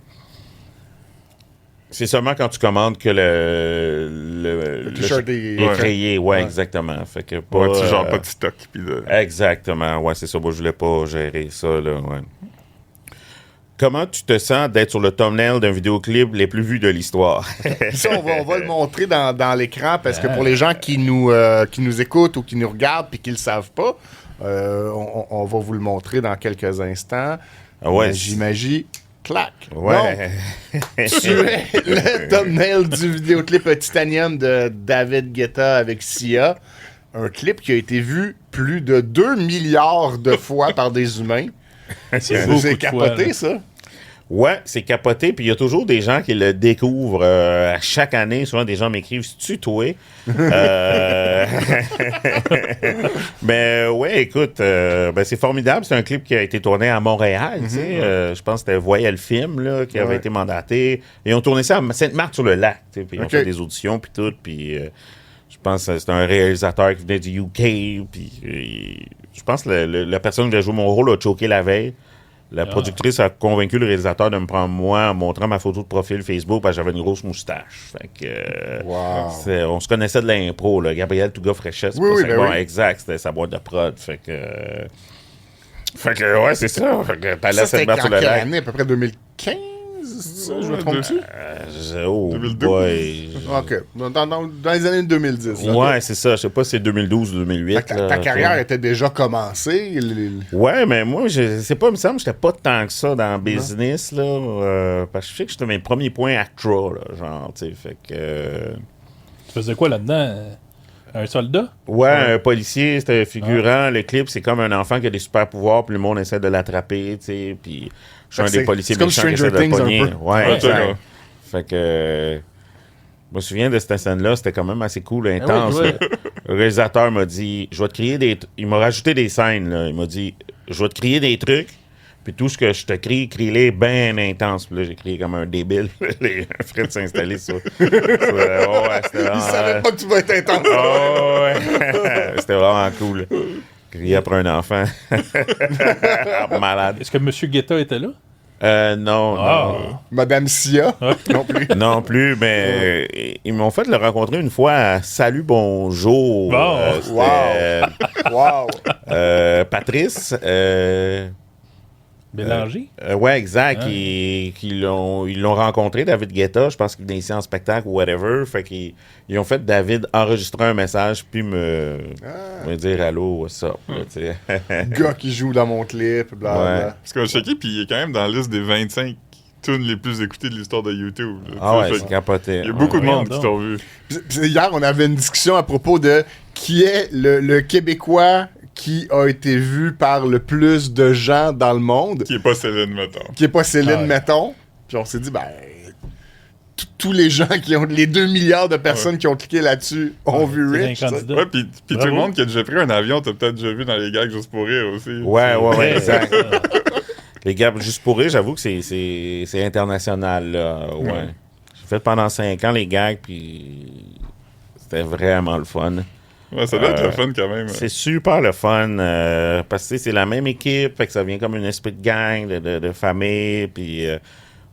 C'est seulement quand tu commandes que le t-shirt est- est Ouais. créé. Ouais, exactement. Fait que pas... Ouais, tu genre pas de stock. Puis de... Exactement, ouais, c'est ça. Moi, je voulais pas gérer ça, là, ouais. Comment tu te sens d'être sur le thumbnail d'un vidéoclip les plus vus de l'histoire? Ça, on va le montrer dans l'écran parce que pour les gens qui nous écoutent ou qui nous regardent et qui ne le savent pas, on va vous le montrer dans quelques instants. Ah ouais, J'imagine. Clac. Ouais. Donc, tu es le thumbnail du vidéoclip Titanium de David Guetta avec Sia. Un clip qui a été vu plus de 2 milliards de fois par des humains. C'est beaucoup C'est de fois, capoté, là. ça. Ouais, c'est capoté. Puis il y a toujours des gens qui le découvrent à chaque année. Souvent, des gens m'écrivent, c'est-tu toi? Mais ouais, écoute, ben, c'est formidable. C'est un clip qui a été tourné à Montréal. Tu sais. Je pense que c'était Voyelle Film là, qui avait été mandaté. Ils ont tourné ça à Sainte-Marthe-sur-le-Lac. Tu sais, puis ils ont Ok. fait des auditions, puis tout. Puis je pense que c'était un réalisateur qui venait du UK. Puis je pense que la personne qui voulait jouer mon rôle a choqué la veille. La productrice a convaincu le réalisateur de me prendre moi en montrant ma photo de profil Facebook parce que j'avais une grosse moustache. Fait que, Wow. on se connaissait de l'impro. Là. Gabriel Touga-Fréchette, Oui, c'est ben bon, oui. exact, c'était sa boîte de prod. Fait que ouais, c'est ça. Fait que t'allais à Ça, c'était Sainte-Marthe sur en le quelle lac. année? À peu près 2015? C'est ça, je me trompe-tu? Oh 2012. boy. OK. Dans les années 2010. là. Ouais, c'est ça. Je sais pas si c'est 2012 ou 2008. Fait que ta carrière était déjà commencée. Ouais, mais moi, je sais pas, il me semble que j'étais pas tant que ça dans le business, là. Parce que je sais que j'étais mes premiers points actra, là, genre, tu sais, fait que... Tu faisais quoi là-dedans? Un soldat? Ouais, un policier, c'était un figurant. Le clip, c'est comme un enfant qui a des super pouvoirs, puis le monde essaie de l'attraper, tu sais, puis je suis un des policiers c'est comme méchants qui Stranger essaie de le Things un pogner. peu. Ouais, Ouais, exact. ouais. Fait que... me souviens de cette scène-là, c'était quand même assez cool, intense. oui, Le réalisateur m'a dit, je vais te crier des... Il m'a rajouté des scènes, là. Il m'a dit, je vais te crier des trucs, puis tout ce que je te crie-les bien intense. Puis là, j'ai crié comme un débile. Les Fred s'installer sur... Il savait pas que tu vas être intense. C'était vraiment cool. Crier après un enfant. Malade. Est-ce que M. Guetta était là? Non, non. Madame Sia, non plus. Non plus, mais ils m'ont fait le rencontrer une fois à Salut Bonjour. Bon. Wow. Patrice. Bélanger? Ouais, exact. Hein? Ils l'ont rencontré, David Guetta. Je pense qu'il est ici en spectacle ou whatever. Fait qu'ils ont fait David enregistrer un message puis me dire allô, what's up. Là, tu sais. Gars qui joue dans mon clip, blablabla. Ouais. Parce qu'on a checké, puis il est quand même dans la liste des 25 tunes les plus écoutées de l'histoire de YouTube. Là. Ah ouais, Fait c'est que capoté. il y a beaucoup de monde voyons qui t'ont vu. Puis hier, on avait une discussion à propos de qui est le Québécois qui a été vu par le plus de gens dans le monde, Qui est pas Céline, mettons. qui est pas Céline, Ouais. mettons. Puis on s'est dit, tous les gens qui ont... Les 2 milliards de personnes qui ont cliqué là-dessus ont vu C'est Rich. un ça. candidat. Ouais, puis tout Bravo. le monde qui a déjà pris un avion, t'as peut-être déjà vu dans les gags juste pour rire aussi. Ouais, exact. Les gars, juste pour rire, j'avoue que c'est international, là. Ouais. J'ai fait pendant 5 ans les gags, puis c'était vraiment le fun. Ouais, ça doit être le fun quand même. C'est super le fun, parce que tu sais, c'est la même équipe, fait que ça vient comme un esprit de gang, de famille, puis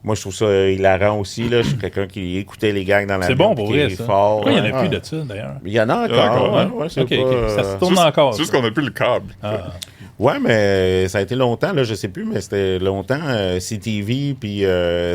moi je trouve ça hilarant aussi, là. Je suis quelqu'un qui écoutait les gags dans la C'est bon pour vrai, ça. fort. Pourquoi il n'y en ouais. a plus de ça, d'ailleurs? Il y en a Il y en a encore, encore, ouais, c'est OK, pas, OK. Ça se tourne Juste- encore. C'est juste ça. qu'on a plus le câble. Ah. Ouais, mais ça a été longtemps, là, je sais plus, mais c'était longtemps CTV puis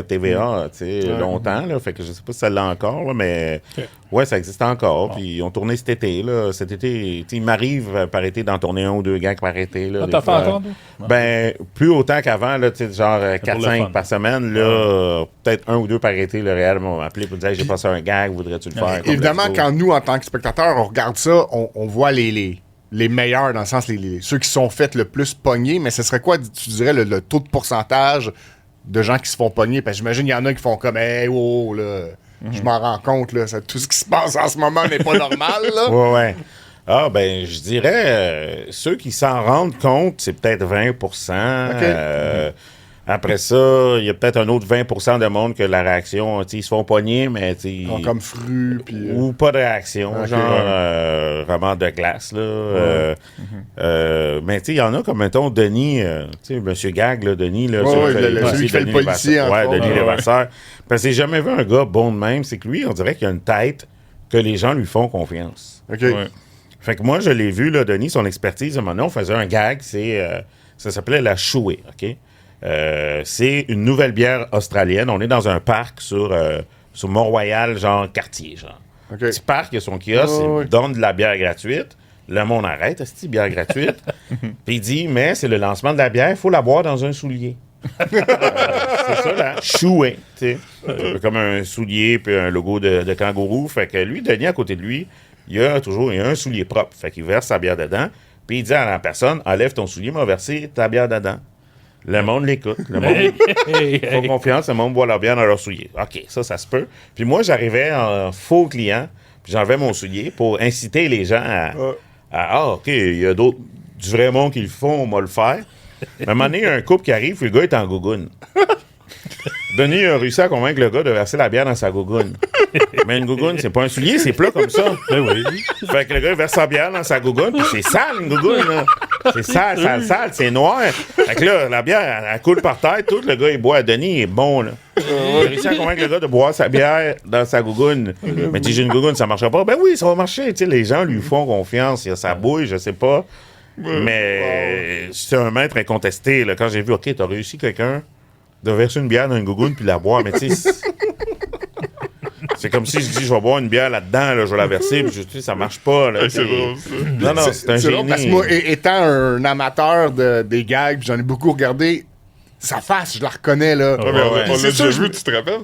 TVA, tu sais, longtemps, là, fait que je sais pas si ça l'a encore, là, mais Ok. ouais, ça existe encore, puis ils ont tourné cet été, là, cet été, tu sais, il m'arrive par été d'en tourner 1 ou 2 gags par été, là. Ah, des t'as fait fois. encore, toi? Ben, plus autant qu'avant, là, tu sais, genre pour le 4-5 fun. par semaine, là, peut-être 1 ou 2 par été, le Real m'a appelé pour dire, j'ai passé un gag, voudrais-tu le faire? Comme Évidemment, let's go. quand nous, en tant que spectateurs, on regarde ça, on voit les meilleurs, dans le sens, ceux qui sont faits le plus pognés, mais ce serait quoi, tu dirais, le taux de pourcentage de gens qui se font pogner? Parce que j'imagine qu'il y en a qui font comme, hey, oh, là, je m'en rends compte, là, tout ce qui se passe en ce moment n'est pas normal, là. Ouais. Ah, ben, je dirais, ceux qui s'en rendent compte, c'est peut-être 20%. Après ça, il y a peut-être un autre 20% de monde que la réaction, tu sais, ils se font pogner, mais tu sais. Ils sont comme frus, puis... Ou pas de réaction, Ok. genre vraiment de glace, là. Mais tu sais, il y en a comme, mettons, Denis, tu sais, Monsieur Gag, là, Denis, là. Ouais, celui ouais, qui fait les celui qui fait le Denis policier, Levasseur. entre Ouais, autres. Denis Ouais. Levasseur. Parce que j'ai jamais vu un gars bon de même, c'est que lui, on dirait qu'il a une tête que les gens lui font confiance. OK. Ouais. Fait que moi, je l'ai vu, là, Denis, son expertise, à un moment donné, on faisait un gag, ça s'appelait la Chouée, OK? C'est une nouvelle bière australienne. On est dans un parc sur Mont-Royal, genre quartier, genre. OK. Petit parc, il a son kiosque, Ouais. il donne de la bière gratuite. Le monde arrête, c'est bière gratuite. Puis il dit, mais c'est le lancement de la bière, il faut la boire dans un soulier. C'est ça, la Chouée, tu sais. Comme un soulier, puis un logo de kangourou. Fait que lui, Denis, à côté de lui, il y a un soulier propre. Fait qu'il verse sa bière dedans. Puis il dit à la personne, enlève ton soulier, m'a versé ta bière dedans. Le monde l'écoute. Le monde font confiance, le monde boit leur bière dans leur soulier. OK, ça se peut. Puis moi, j'arrivais en faux client, puis j'enlevais mon soulier pour inciter les gens à OK, il y a d'autres, du vrai monde qui le font, on va le faire. À un moment donné, il y a un couple qui arrive, puis le gars est en gougoune. Denis a réussi à convaincre le gars de verser la bière dans sa gougoune. Mais une gougoune, c'est pas un soulier, c'est plat comme ça. Ben oui. Fait que le gars il verse sa bière dans sa gougoune, puis c'est sale, une gougoune, là. C'est sale, c'est noir. Fait que là, la bière, elle coule par terre, tout, le gars, il boit. Denis, il est bon, là. Il a réussi à convaincre le gars de boire sa bière dans sa gougoune. Mais tu dis, j'ai une gougoune, ça marchera pas. Ben oui, ça va marcher. Tu sais, les gens lui font confiance. Il a sa bouille, je sais pas. Mais c'est un maître incontesté, là. Quand j'ai vu, OK, t'as réussi quelqu'un de verser une bière dans une gougoune puis la boire, mais tu sais... C'est comme si je dis, je vais boire une bière là-dedans, là, je vais la verser, puis je dis, ça marche pas. Là, C'est drôle, ça. Non, c'est un C'est drôle génie. parce que moi, étant un amateur des gags, puis j'en ai beaucoup regardé, sa face, je la reconnais, là. Ouais, mais on Ouais. l'a C'est déjà sûr, vu, tu te rappelles?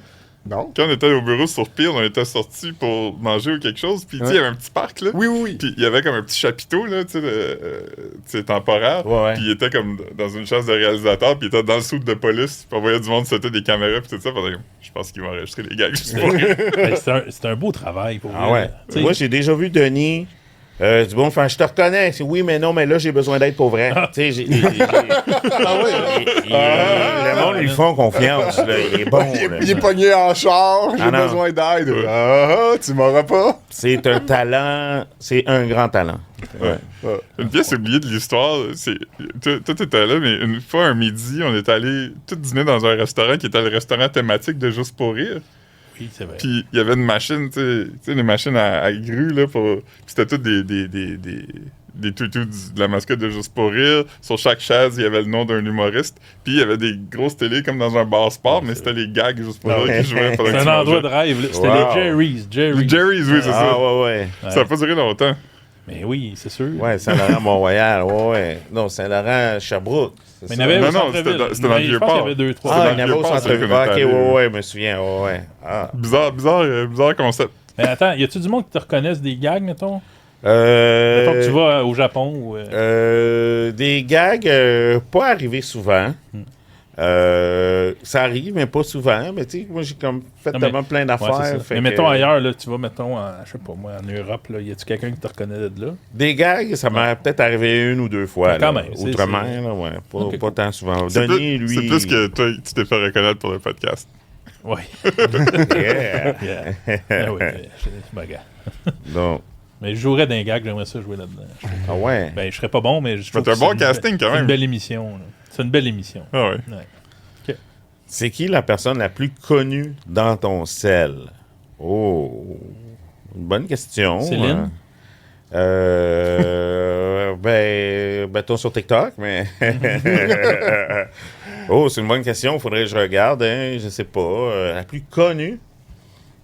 Non? Quand on était au bureau sur Peel, on était sortis pour manger ou quelque chose, puis tu sais, il y avait un petit parc, là. Oui. Puis il y avait comme un petit chapiteau, là, tu sais, temporaire. Ouais. Puis il était comme dans une chaise de réalisateur, puis il était dans le soute de police, puis on voyait du monde sauter des caméras, puis tout ça. Puis je pense qu'ils vont enregistrer les gags juste pour rire. C'est un beau travail pour Ah ouais. Moi, j'ai déjà vu Denis. Du bon, enfin, je te reconnais. C'est oui, mais non, mais là, j'ai besoin d'aide pour vrai. Tu sais, le monde, ils font confiance. Là. Il est bon. Il est pogné en char, j'ai besoin d'aide. Tu m'auras pas. C'est un talent. C'est un grand talent. Ouais. Une pièce oubliée de l'histoire, c'est. Toi, t'étais là, mais une fois, un midi, on est allé tout dîner dans un restaurant qui était le restaurant thématique de Juste pour rire. Oui, c'est vrai. Puis il y avait une machine, tu sais, des machines à grue, là, pour. Puis c'était tout des toutous de la mascotte de Juste pour rire. Sur chaque chaise, il y avait le nom d'un humoriste. Puis il y avait des grosses télés comme dans un bar sport, mais c'était les gags Juste pour rire qui jouaient pendant que C'est tu un endroit de mangeais. rêve. Là. C'était les Jerry's. Jerry's, oui, c'est ça. Ah, ouais. Ça n'a pas duré longtemps. Mais oui, c'est sûr. Ouais, Saint-Laurent-Mont-Royal. Ouais. Non, Saint-Laurent-Sherbrooke. Mais il y en avait au Non, centre-ville. c'était dans le Je pense qu'il y avait Vieux-Port. 2-3. Ah, il y en dans avait le au Vieux-Port, centre-ville. c'est Ok, qu'on est allé. ouais, je me souviens. Ouais. Ah. Bizarre concept. Mais attends, y a-tu du monde qui te reconnaisse des gags, mettons? Mettons que tu vas au Japon ou... Des gags, pas arrivés souvent. Ça arrive, mais pas souvent. Mais tu sais, moi, j'ai comme fait Non, mais- tellement plein Ouais, d'affaires. c'est ça. fait Mais que- mettons ailleurs, là, tu vas, mettons, je sais pas moi, en Europe, là, y a-tu quelqu'un qui te reconnaît de là? Des gags, ça m'est peut-être arrivé une ou deux fois. Mais quand là, même, c'est- Outre-mer, c'est- là, ouais. Pas, Ok, pas tant souvent. C'est Denis, lui. C'est plus que toi, tu t'es fait reconnaître pour le podcast. Oui. Yeah. Yeah. Ah oui, c'est bagarre. Donc, Mais je jouerais d'un gag, j'aimerais ça jouer là-dedans. ah ouais. Ben, je serais pas bon, mais je trouve C'est un que bon une casting, quand C'est même. une belle émission. Là. C'est une belle émission. Ah ouais. Ouais. C'est qui la personne la plus connue dans ton sel? Oh, une bonne question. Céline? Mettons sur TikTok, mais... Oh, c'est une bonne question. Faudrait que je regarde. Hein, je sais pas. La plus connue?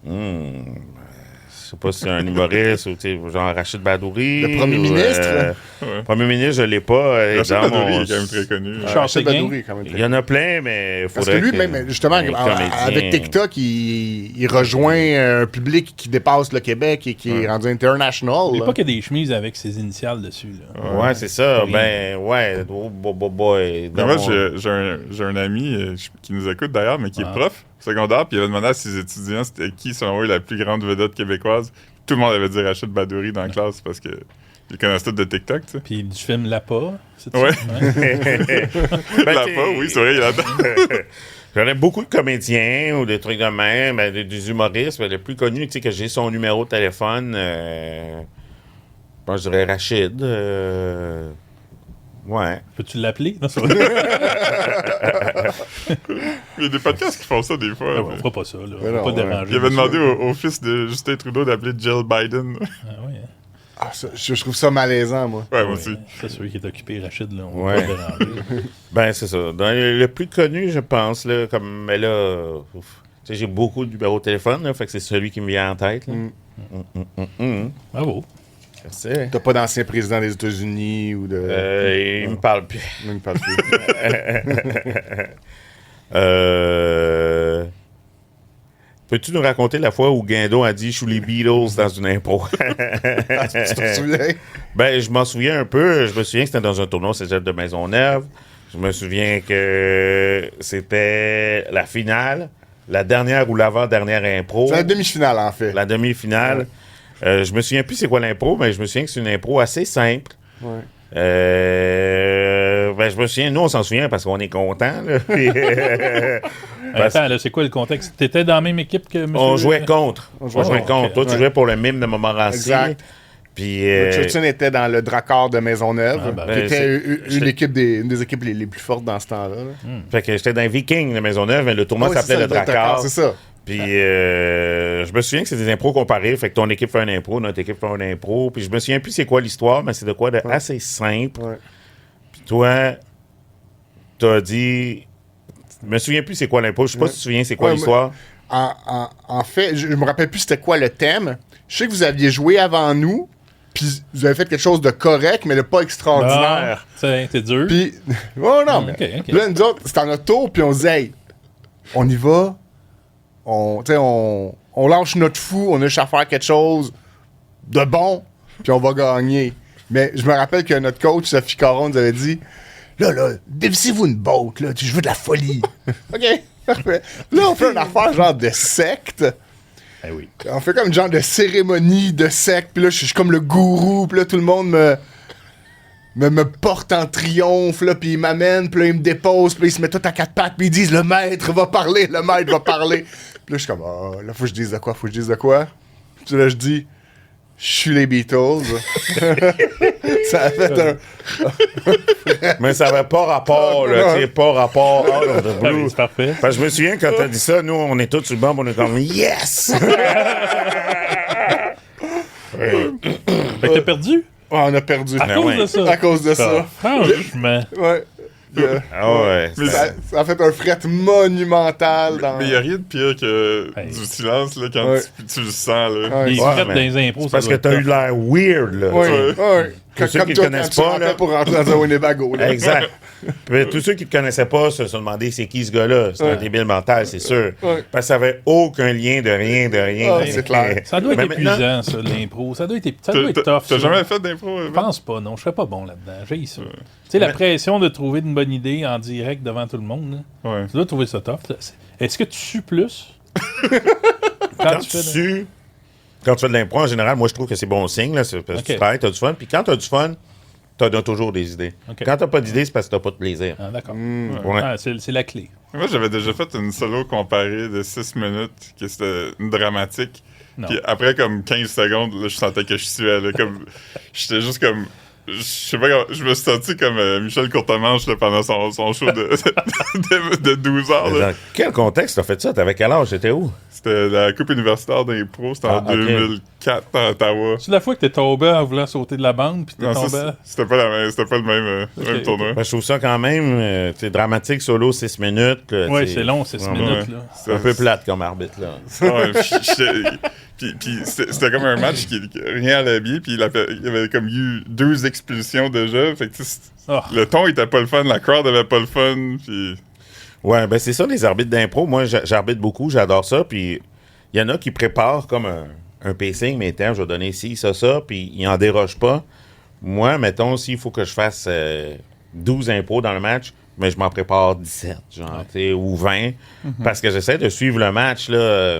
Je sais pas si c'est un humoriste ou genre Rachid Badouri. Le premier ou, ministre? Ouais. Premier ministre, je l'ai pas. Rachid dans Badouri mon- est quand même très connu. Charles Rachid Séguin. Badouri, quand même. Il y en a plein, mais il Parce faudrait que lui, même, justement, un comédien. avec TikTok, il rejoint un public qui dépasse le Québec et qui est rendu international. N'oublie là. pas qu'il y a des chemises avec ses initiales dessus. Là. Ouais, c'est ça. Oui. Ben, ouais. Oh, boy. Mais moi, j'ai un ami qui nous écoute d'ailleurs, mais qui est prof secondaire, puis il avait demandé à ses étudiants c'était qui, selon eux, la plus grande vedette québécoise. Tout le monde avait dit Rachid Badouri dans la classe parce que ils connaissent tous de TikTok, tu sais. Puis du film Lapa. C'est Ouais. Ben, Là t'sais- pas, oui, c'est vrai, il est là-dedans. J'aurais beaucoup de comédiens ou des trucs de même, des humoristes. Mais le plus connu, tu sais, que j'ai son numéro de téléphone, je dirais Rachid. Ouais. Peux-tu l'appeler? Non, c'est Il y a des podcasts qui font ça des fois. On fera pas ça. Là. On Mais va non, pas ouais. déranger. Il avait monsieur. demandé au fils de Justin Trudeau d'appeler Jill Biden. Ah, ouais. Ah, ça, je trouve ça malaisant, moi. Ouais, moi Ouais, aussi. c'est celui qui est occupé, Rachid. Là. On Ouais. va pas déranger. Ben, c'est ça. Dans le plus connu, je pense, là, comme, mais là, tu sais, j'ai beaucoup de numéros de téléphone, là, fait que c'est celui qui me vient en tête, là. Bravo. Merci. T'as pas d'ancien président des États-Unis ou de. Il me parle plus. Il me parle plus. Peux-tu nous raconter la fois où Guindo a dit « Je suis les Beatles » dans une impro? Tu te souviens? Ben, je m'en souviens un peu. Je me souviens que c'était dans un tournoi au Cégep de Maisonneuve. Je me souviens que c'était la finale, la dernière ou l'avant-dernière impro. C'est la demi-finale, en fait. La demi-finale. Je me souviens plus c'est quoi l'impro, mais je me souviens que c'est une impro assez simple. Ouais. Ben, je me souviens, nous on s'en souvient parce qu'on est contents. Là. Puis, Attends, là, c'est quoi le contexte? T'étais dans la même équipe que monsieur... on jouait contre. On jouait contre. contre. Toi, tu Ouais. jouais pour le mime de Montmorency. Exact. Puis, Richardson était dans le Dracard de Maisonneuve, Ah, ben, qui était j'étais- une des équipes les plus fortes dans ce temps-là. là. fait que j'étais dans les Vikings de Maisonneuve, mais le tournoi Ah oui, s'appelait c'est le ça, Dracard. C'est ça. Puis je me souviens que c'est des impros comparés. Fait que ton équipe fait un impro, notre équipe fait un impro. Puis je me souviens plus c'est quoi l'histoire, mais c'est de quoi de assez simple. Ouais. Puis toi, t'as dit... Je me souviens plus c'est quoi l'impro. Je sais pas si tu te souviens c'est quoi Ouais, l'histoire. En fait, je me rappelle plus c'était quoi le thème. Je sais que vous aviez joué avant nous, puis vous avez fait quelque chose de correct, mais de pas extraordinaire. T'es dur. Puis, oh non, mais ok. là, nous autres, c'était à notre tour, puis on se disait, hey, on y va, on lâche notre fou, on a juste à faire quelque chose de bon, puis on va gagner. Mais je me rappelle que notre coach, Sophie Caron, nous avait dit là, dévissez-vous une botte, là, je veux de la folie. OK, parfait. Là, on fait une affaire genre de secte. Ben oui. On fait comme une genre de cérémonie de secte, puis là, je suis comme le gourou, puis là, tout le monde me porte en triomphe, là, puis il m'amène, puis là, il me dépose, puis là, il se met tout à quatre pattes, puis ils disent le maître va parler. Puis là, je suis comme, là, faut que je dise de quoi. Puis là, je dis, je suis les Beatles. Ça a fait un. Mais ça n'avait pas rapport, là, tu sais, pas rapport. Out of the Ah blue. oui, c'est parfait. Parce que je me souviens quand t'as dit ça, nous, on est tous sur le banc, on est comme yes! Fait que t'as perdu? On a perdu. À cause de ça. À cause de ça. Franchement. Ouais. Ah ouais. Mais Ça a fait un fret monumental dans. Mais il n'y a rien de pire que Hey. du silence là, quand Ouais. tu le sens. Là. Ouais. Les Ouais, frettes mais dans les impôts, ça Parce que doit t'as être eu l'air weird, là. Oui, tu sais. oui. Pour ceux qui toi, le connaissent quand tu pas, rentrais là. pour rentrer dans un Winnebago. Là. Exact. Puis, tous ceux qui ne le connaissaient pas se sont demandé c'est qui ce gars-là. C'est un débile mental, c'est sûr. Ouais. Parce que ça n'avait aucun lien de rien. Ah, c'est clair. Ça doit être Mais maintenant- épuisant, ça, l'impro. Ça doit être tough. T'as ça. jamais fait d'impro? Je pense pas, non. Je serais pas bon là-dedans. J'ai ça. Tu sais, la pression de trouver une bonne idée en direct devant tout le monde, là, Ouais. tu dois trouver ça tough. Est-ce que tu sues plus? Quand tu fais de l'impro, en général, moi, je trouve que c'est bon signe. Là, c'est parce que Ok. tu travailles, tu as du fun. Puis quand tu as du fun, tu as toujours des idées. Ok. Quand tu n'as pas d'idées, c'est parce que tu n'as pas de plaisir. Ah, d'accord. Ouais. Ah, c'est la clé. Moi, j'avais déjà fait une solo comparée de 6 minutes, que c'était une dramatique. Non. Puis après, comme 15 secondes, là, je sentais que je suais. Là, comme, j'étais juste comme... Je sais pas, je me suis senti comme Michel Courtemanche là, pendant son show de 12 heures. Là. Dans quel contexte tu as fait ça? T'avais quel âge? T'étais où? C'était la Coupe universitaire d'impro, c'était en Ah, ok. 2004 à Ottawa. C'est la fois que t'es tombé en voulant sauter de la bande, puis t'es Non, tombé... ça, c'était pas le même, même tournoi. Ben, je trouve ça quand même tu sais, dramatique, solo, 6 minutes. là, Ouais, tu sais. c'est long, 6 Ouais, minutes, ouais. là. C'est un peu plate comme arbitre, là. Ouais, puis c'était comme un match qui rien allait bien, puis il y avait comme eu 2 expulsions déjà. Fait que tu sais, Oh. le ton était pas le fun, la crowd avait pas le fun, puis... Ouais, ben c'est ça, les arbitres d'impro. Moi, j'arbitre beaucoup, j'adore ça. Puis il y en a qui préparent comme un pacing, mais tiens, je vais donner ci, ça, puis ils en dérogent pas. Moi, mettons, s'il faut que je fasse 12 impros dans le match, mais je m'en prépare 17, genre, tu sais, ou 20, parce que j'essaie de suivre le match, là.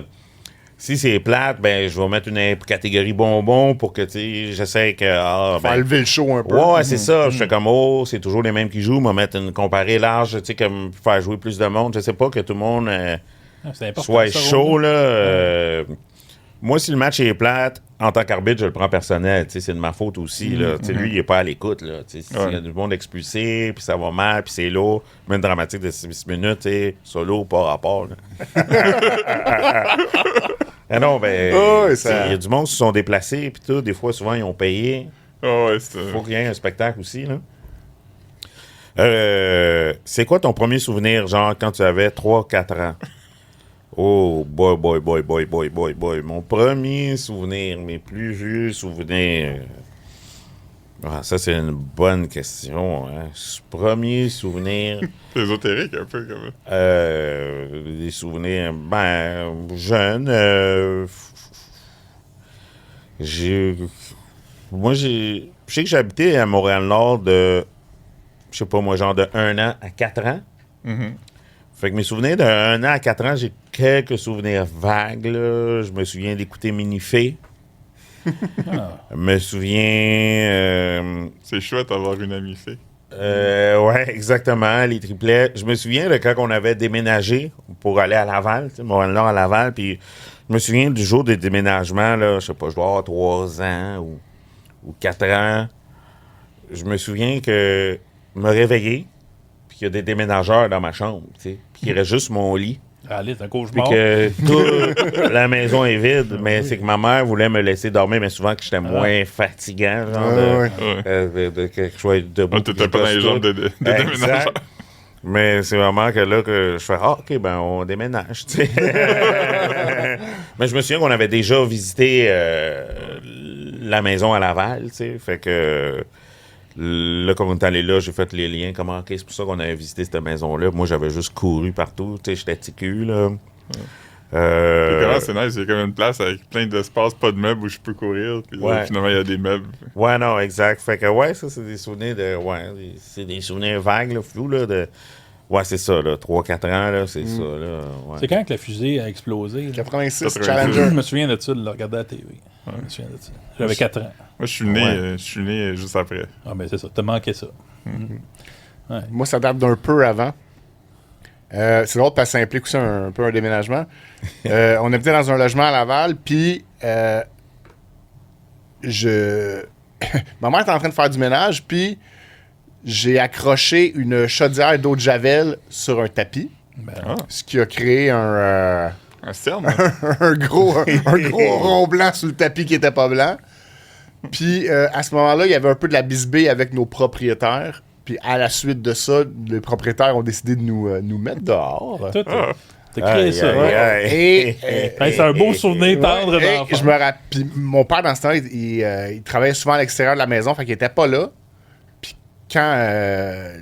Si c'est plate, ben, je vais mettre une catégorie bonbon pour que, tu sais, j'essaie que... Faire lever le show un peu. Ouais, c'est ça. Je fais comme, c'est toujours les mêmes qui jouent. Moi, mettre une comparée large, tu sais, comme faire jouer plus de monde. Je sais pas que tout le monde Ah, c'est important, soit ça, chaud, Roland. là. Moi, si le match est plate, en tant qu'arbitre, je le prends personnel. Tu sais, c'est de ma faute aussi, là. Tu sais, lui, il est pas à l'écoute, là. Tu sais, s'il y a du monde expulsé, puis ça va mal, puis c'est lourd, même une dramatique de 6 minutes, tu sais, solo, pas rapport, là. Ah non, ben, ouais, il ça- y a du monde qui se sont déplacés, puis tout. Des fois, souvent, ils ont payé. Ah ouais, c'était... Faut qu'il y ait un spectacle aussi, là. C'est quoi ton premier souvenir, genre, quand tu avais 3-4 ans? Oh, boy. Mon premier souvenir, mes plus vieux souvenirs. Ah, ça, c'est une bonne question. Hein. Premier souvenir, C'est ésotérique un peu, comme ça. des souvenirs, ben, jeunes. Je sais que j'habitais à Montréal-Nord de, je sais pas moi, genre de 1 an à 4 ans. Mhm. Fait que mes souvenirs de 1 an à 4 ans, j'ai quelques souvenirs vagues, là. Je me souviens d'écouter Minifé. Je me souviens... C'est chouette d'avoir une amie fée. ouais, exactement, les triplets. Je me souviens de quand on avait déménagé pour aller à Laval, tu sais, Montréal-Nord à Laval, puis je me souviens du jour des déménagements, là, je sais pas, je dois avoir 3 ans ou 4 ans. Je me souviens que me réveiller, puis qu'il y a des déménageurs dans ma chambre, tu sais, puis qu'il reste juste mon lit. Allez, c'est un Puis cauchemar. que toute la maison est vide, mais c'est que ma mère voulait me laisser dormir, mais souvent que j'étais moins fatigant, genre Ouais. que je sois debout. Ah, t'étais pas dans les jambes de déménageurs. Exact. Mais c'est vraiment que là que je fais OK, ben on déménage, tu sais. Mais je me souviens qu'on avait déjà visité la maison à Laval, tu sais. Fait que là, quand on est allé là, j'ai fait les liens. Comment, c'est pour ça qu'on avait visité cette maison-là. Moi, j'avais juste couru partout. Tu sais, j'étais ticu, là. C'est nice, il y a comme une place avec plein d'espace, pas de meubles où je peux courir. Puis là, finalement, il y a des meubles. Ouais, non, exact. Fait que, ça, c'est des souvenirs de. Ouais, c'est des souvenirs vagues, là, flous, là, de. Ouais, c'est ça, là. 3-4 ans, là, c'est ça, là. Ouais. C'est quand que la fusée a explosé? Là? 86, 86. Challenger. Je me souviens de ça, de le regarder à la TV. Je me souviens de ça. J'avais 4 ans. Moi, je suis né juste après. Ah, ben c'est ça. T'as manqué ça. Moi, ça date d'un peu avant. C'est drôle parce que ça implique aussi un peu un déménagement. On habitait dans un logement à Laval, puis ma mère était en train de faire du ménage, puis j'ai accroché une chaudière d'eau de Javel sur un tapis, ce qui a créé un cerne? un gros rond blanc sur le tapis qui était pas blanc. Puis à ce moment-là, il y avait un peu de la bisbée avec nos propriétaires. Puis à la suite de ça, les propriétaires ont décidé de nous mettre dehors. T'as créé ça. C'est un beau souvenir tendre d'enfant. Je me rappelle. Puis mon père, dans ce temps-là, il travaillait souvent à l'extérieur de la maison, fait qu'il était pas là. Puis quand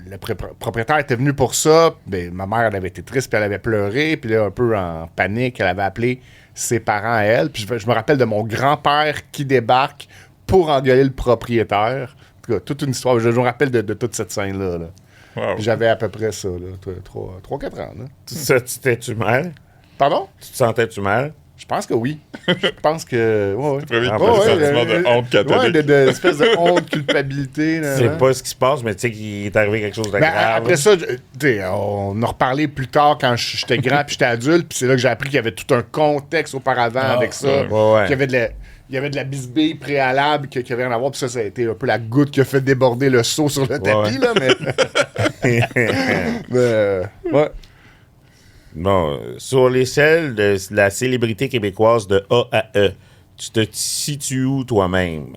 le propriétaire était venu pour ça, ben, ma mère, elle avait été triste, puis elle avait pleuré. Puis là, un peu en panique, elle avait appelé ses parents à elle. Puis je me rappelle de mon grand-père qui débarque pour engueuler le propriétaire. En tout cas, toute une histoire. Je me rappelle de toute cette scène-là. Là. Wow. J'avais à peu près ça, 3-4 ans. Là. Tu t'es-tu mal? Pardon? Tu te sentais-tu mal? Je pense que oui. Je pense que. Ouais. Premier sentiment de honte catholique. Ouais, d'espèce de honte, culpabilité. Là, c'est pas ce qui se passe, mais tu sais qu'il est arrivé quelque chose de grave. Après ça, on a reparlé plus tard quand j'étais grand puis j'étais adulte, puis c'est là que j'ai appris qu'il y avait tout un contexte auparavant avec ça. Qu'il y avait de la bisbille préalable qui avait rien à voir, puis ça a été un peu la goutte qui a fait déborder le seau sur le tapis, là, mais. Bon, sur l'échelle de la célébrité québécoise de A à E, tu te situes où toi-même?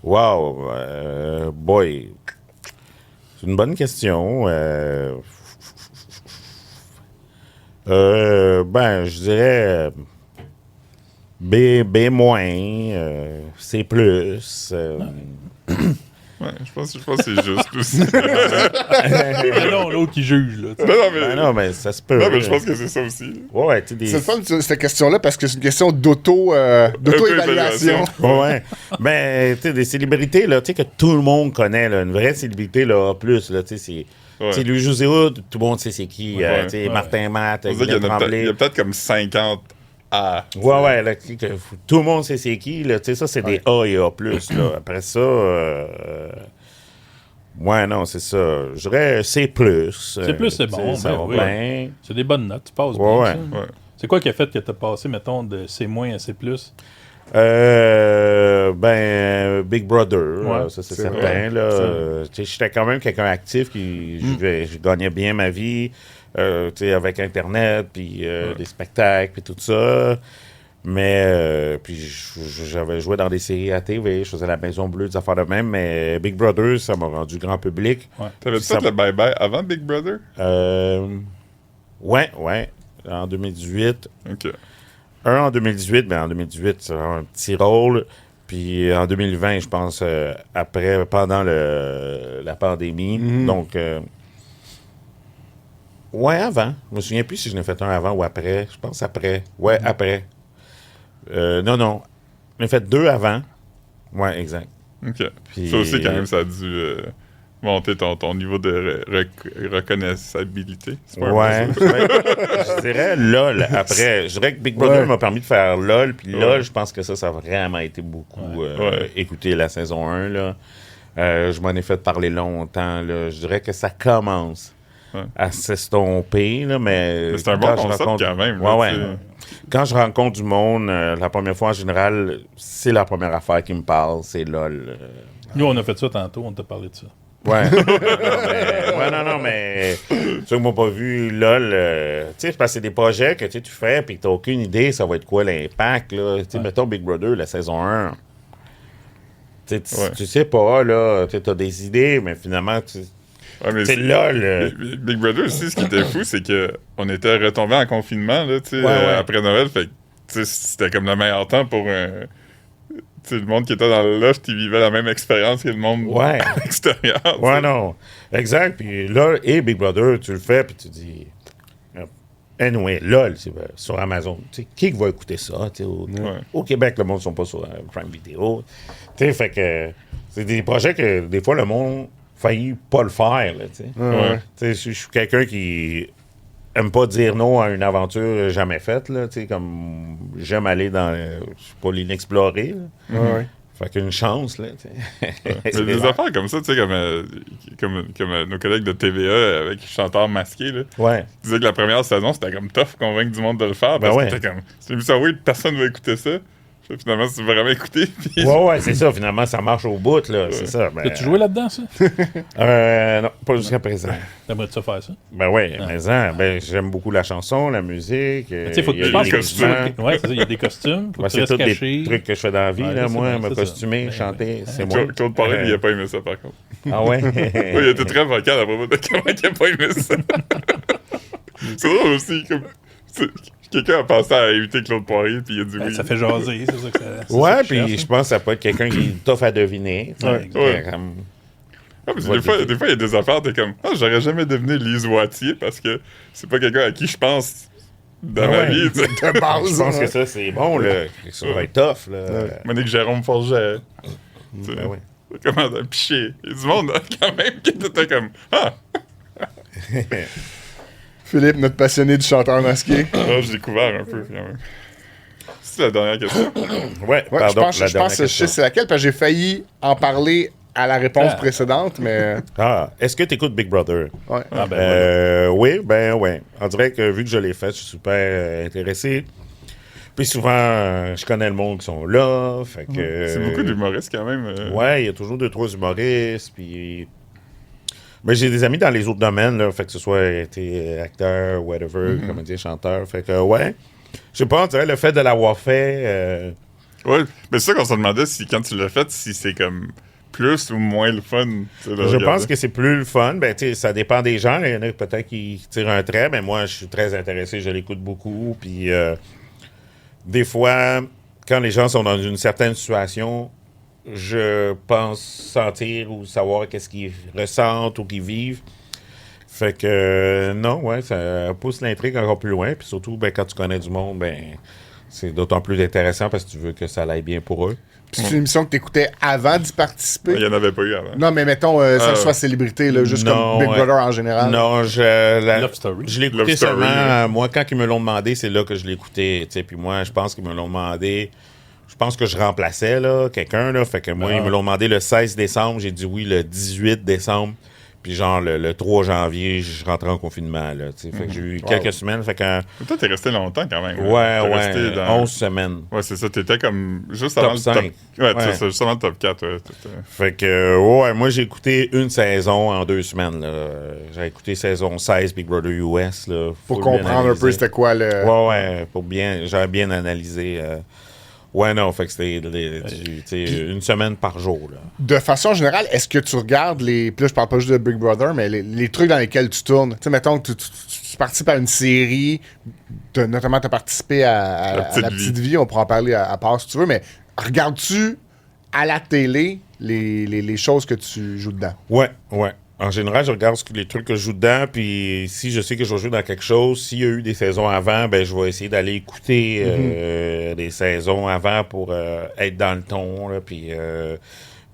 Wow, boy. C'est une bonne question. Je dirais B-, C+. Ouais, je pense que c'est juste aussi. Mais non, l'autre qui juge, là. Non, mais ça se peut. Non, mais je pense que c'est ça aussi. Ouais, c'est le fun, cette question-là, parce que c'est une question d'auto-évaluation. Ouais. Ben, tu sais, des célébrités, là, tu sais, que tout le monde connaît, là, une vraie célébrité, là, plus, là, tu sais, c'est Louis José Hood, tout le monde sait c'est qui, tu sais, Martin Matt, il y a peut-être comme 50 A. Ouais, là, tout le monde sait c'est qui, là, tu sais, ça, c'est des A et A+, là. Après ça, non, c'est ça. Je dirais C+. C+, c'est bon. Ça va bien. C'est des bonnes notes, tu passes bien. Ouais. C'est quoi qui a fait que t'as passé, mettons, de C- à C+? Big Brother, ça c'est certain. J'étais quand même quelqu'un actif je gagnais bien ma vie, avec Internet, puis des spectacles, puis tout ça. Mais puis j'avais joué dans des séries à TV, je faisais La Maison Bleue, des affaires de même, mais Big Brother, ça m'a rendu grand public. Ouais. T'avais fait le bye-bye avant Big Brother? Ouais, en 2018. OK. Un en 2018, mais en 2018, c'est un petit rôle. Puis en 2020, je pense, pendant la pandémie. Donc, avant. Je me souviens plus si je n'ai fait un avant ou après. Je pense après. Ouais, après. Non. J'en ai fait 2 avant. Ouais, exact. OK. Puis, ça aussi, quand même, ça a dû monter ton niveau de reconnaissabilité. C'est pas un peu ça? Je dirais LOL après. Je dirais que Big Brother m'a permis de faire LOL. Puis LOL, je pense que ça a vraiment été beaucoup écouté la saison 1. Là. Je m'en ai fait parler longtemps. Là. Je dirais que ça commence à s'estomper. Là, mais c'est un bon concept quand même. Là, quand je rencontre du monde, la première fois en général, c'est la première affaire qui me parle. C'est LOL. Nous, on a fait ça tantôt, on t'a parlé de ça. Ouais. mais ceux qui m'ont pas vu, LOL, tu sais, parce que c'est des projets que tu fais puis que t'as aucune idée ça va être quoi l'impact, là. Tu sais, mettons Big Brother, la saison 1. Tu sais pas, là, tu as des idées, mais finalement, c'est LOL. Big Brother aussi, ce qui était fou, c'est qu'on était retombé en confinement, là, tu sais, après Noël, fait que c'était comme le meilleur temps pour le monde qui était dans le loft, qui vivait la même expérience que le monde à l'extérieur. Ouais, non. Exact. Puis là, Big Brother, tu le fais, puis tu dis... Anyway, LOL, c'est sur Amazon. Tu sais, qui va écouter ça? Au Québec, le monde ne sont pas sur Prime Video. Tu sais, fait que c'est des projets que des fois, le monde faillit pas le faire. Là, tu sais, je suis quelqu'un qui aime pas dire non à une aventure jamais faite. Là, tu sais, comme j'aime aller dans, je sais pas, l'inexploré. Fait qu'une chance, là, tu sais. Des affaires comme ça, tu sais, comme nos collègues de TVA avec Chanteur masqué, là. Ouais. Ils disaient que la première saison, c'était comme tough convaincre du monde de le faire. Parce que c'était comme, c'est une émission, oui, personne va écouter ça. Puis finalement, c'est vraiment écouté. Puis... Ouais, c'est ça. Finalement, ça marche au bout, là. C'est ça. Ben, As-tu joué là-dedans, ça? Non, pas jusqu'à présent. T'aimerais-tu ça faire ça? Ben ouais, mais j'aime beaucoup la chanson, la musique. Tu sais, faut que tu penses que ouais, c'est ça, il y a des costumes. Faut que tu c'est restes tous caché. des trucs que je fais dans la vie, là, moi, me c'est costumer, chanter, c'est moi. Claude Paré, il a pas aimé ça, par contre. Ah ouais? Oui, il était très vocal à propos de comment il a pas aimé ça. C'est drôle aussi, comme... Quelqu'un a pensé à inviter Claude Poirier, puis il a dit oui. Ça fait jaser, c'est ça que ça. Ouais, puis je pense que ça peut être quelqu'un qui est tough à deviner. Ouais. Des fois, il y a des affaires, t'es comme, j'aurais jamais deviné Lise Wattier parce que c'est pas quelqu'un à qui je pense dans ma vie. Tu sais. De base. Je pense que ça, c'est bon, là. Ça va être tough, là. Monique Jérôme Forget. Ben ouais. Comment ça, piché. Il y a du monde, quand même, qui était comme, Philippe, notre passionné du chanteur masqué. j'ai découvert un peu, quand même. C'est la dernière question. Ouais, pardon. Je pense que je sais c'est laquelle, parce que j'ai failli en parler à la réponse précédente, mais... Est-ce que tu écoutes Big Brother? Ouais. Oui, ouais. On dirait que vu que je l'ai fait, je suis super intéressé. Puis souvent, je connais le monde qui sont là, fait que... C'est beaucoup d'humoristes, quand même. Ouais, il y a toujours 2-3 humoristes, puis... Mais j'ai des amis dans les autres domaines, là, fait que ce soit acteur, whatever, comédien, chanteur, fait que ouais. Je sais pas, on dirait le fait de l'avoir fait... Ouais, mais c'est ça qu'on se demandait, si quand tu l'as fait, si c'est comme plus ou moins le fun. Je pense que c'est plus le fun, ben tu sais, ça dépend des gens, il y en a peut-être qui tirent un trait, mais moi, je suis très intéressé, je l'écoute beaucoup, puis des fois, quand les gens sont dans une certaine situation... je pense sentir ou savoir qu'est-ce qu'ils ressentent ou qu'ils vivent. Fait que, non, ouais, ça pousse l'intrigue encore plus loin. Puis surtout, ben, quand tu connais du monde, ben, c'est d'autant plus intéressant parce que tu veux que ça aille bien pour eux. Puis c'est une émission que tu écoutais avant d'y participer? Il n'y en avait pas eu avant. Non, mais mettons, ça soit célébrité, là, juste comme Big Brother en général. Non, Love Story. Je l'ai écouté seulement. Moi, quand ils me l'ont demandé, c'est là que je l'ai écouté. Puis moi, je pense qu'ils me l'ont demandé. Je pense que je remplaçais là, quelqu'un, là. Fait que moi, ils me l'ont demandé le 16 décembre. J'ai dit oui le 18 décembre. Puis genre, le 3 janvier, je rentrais en confinement, là. Fait que j'ai eu quelques semaines. Fait que... Toi, t'es resté longtemps, quand même. Ouais, 11 semaines. Ouais, c'est ça. T'étais comme juste top avant le 5. top... Ouais, c'est ça, juste avant le top 4. Ouais, fait que, ouais, moi, j'ai écouté une saison en 2 semaines, là. J'ai écouté saison 16 Big Brother US, là. Pour comprendre un peu c'était quoi le... Ouais, j'avais bien analysé... Ouais, non, fait que c'était une semaine par jour. Là. De façon générale, est-ce que tu regardes les... Puis là, je parle pas juste de Big Brother, mais les trucs dans lesquels tu tournes. Tu sais, mettons que tu participes à une série, notamment tu as participé à La Petite Vie, on pourra en parler à part si tu veux, mais regardes-tu à la télé les choses que tu joues dedans? Ouais. En général, je regarde les trucs que je joue dedans, puis si je sais que je vais jouer dans quelque chose, s'il y a eu des saisons avant, ben je vais essayer d'aller écouter des saisons avant pour être dans le ton, là, puis...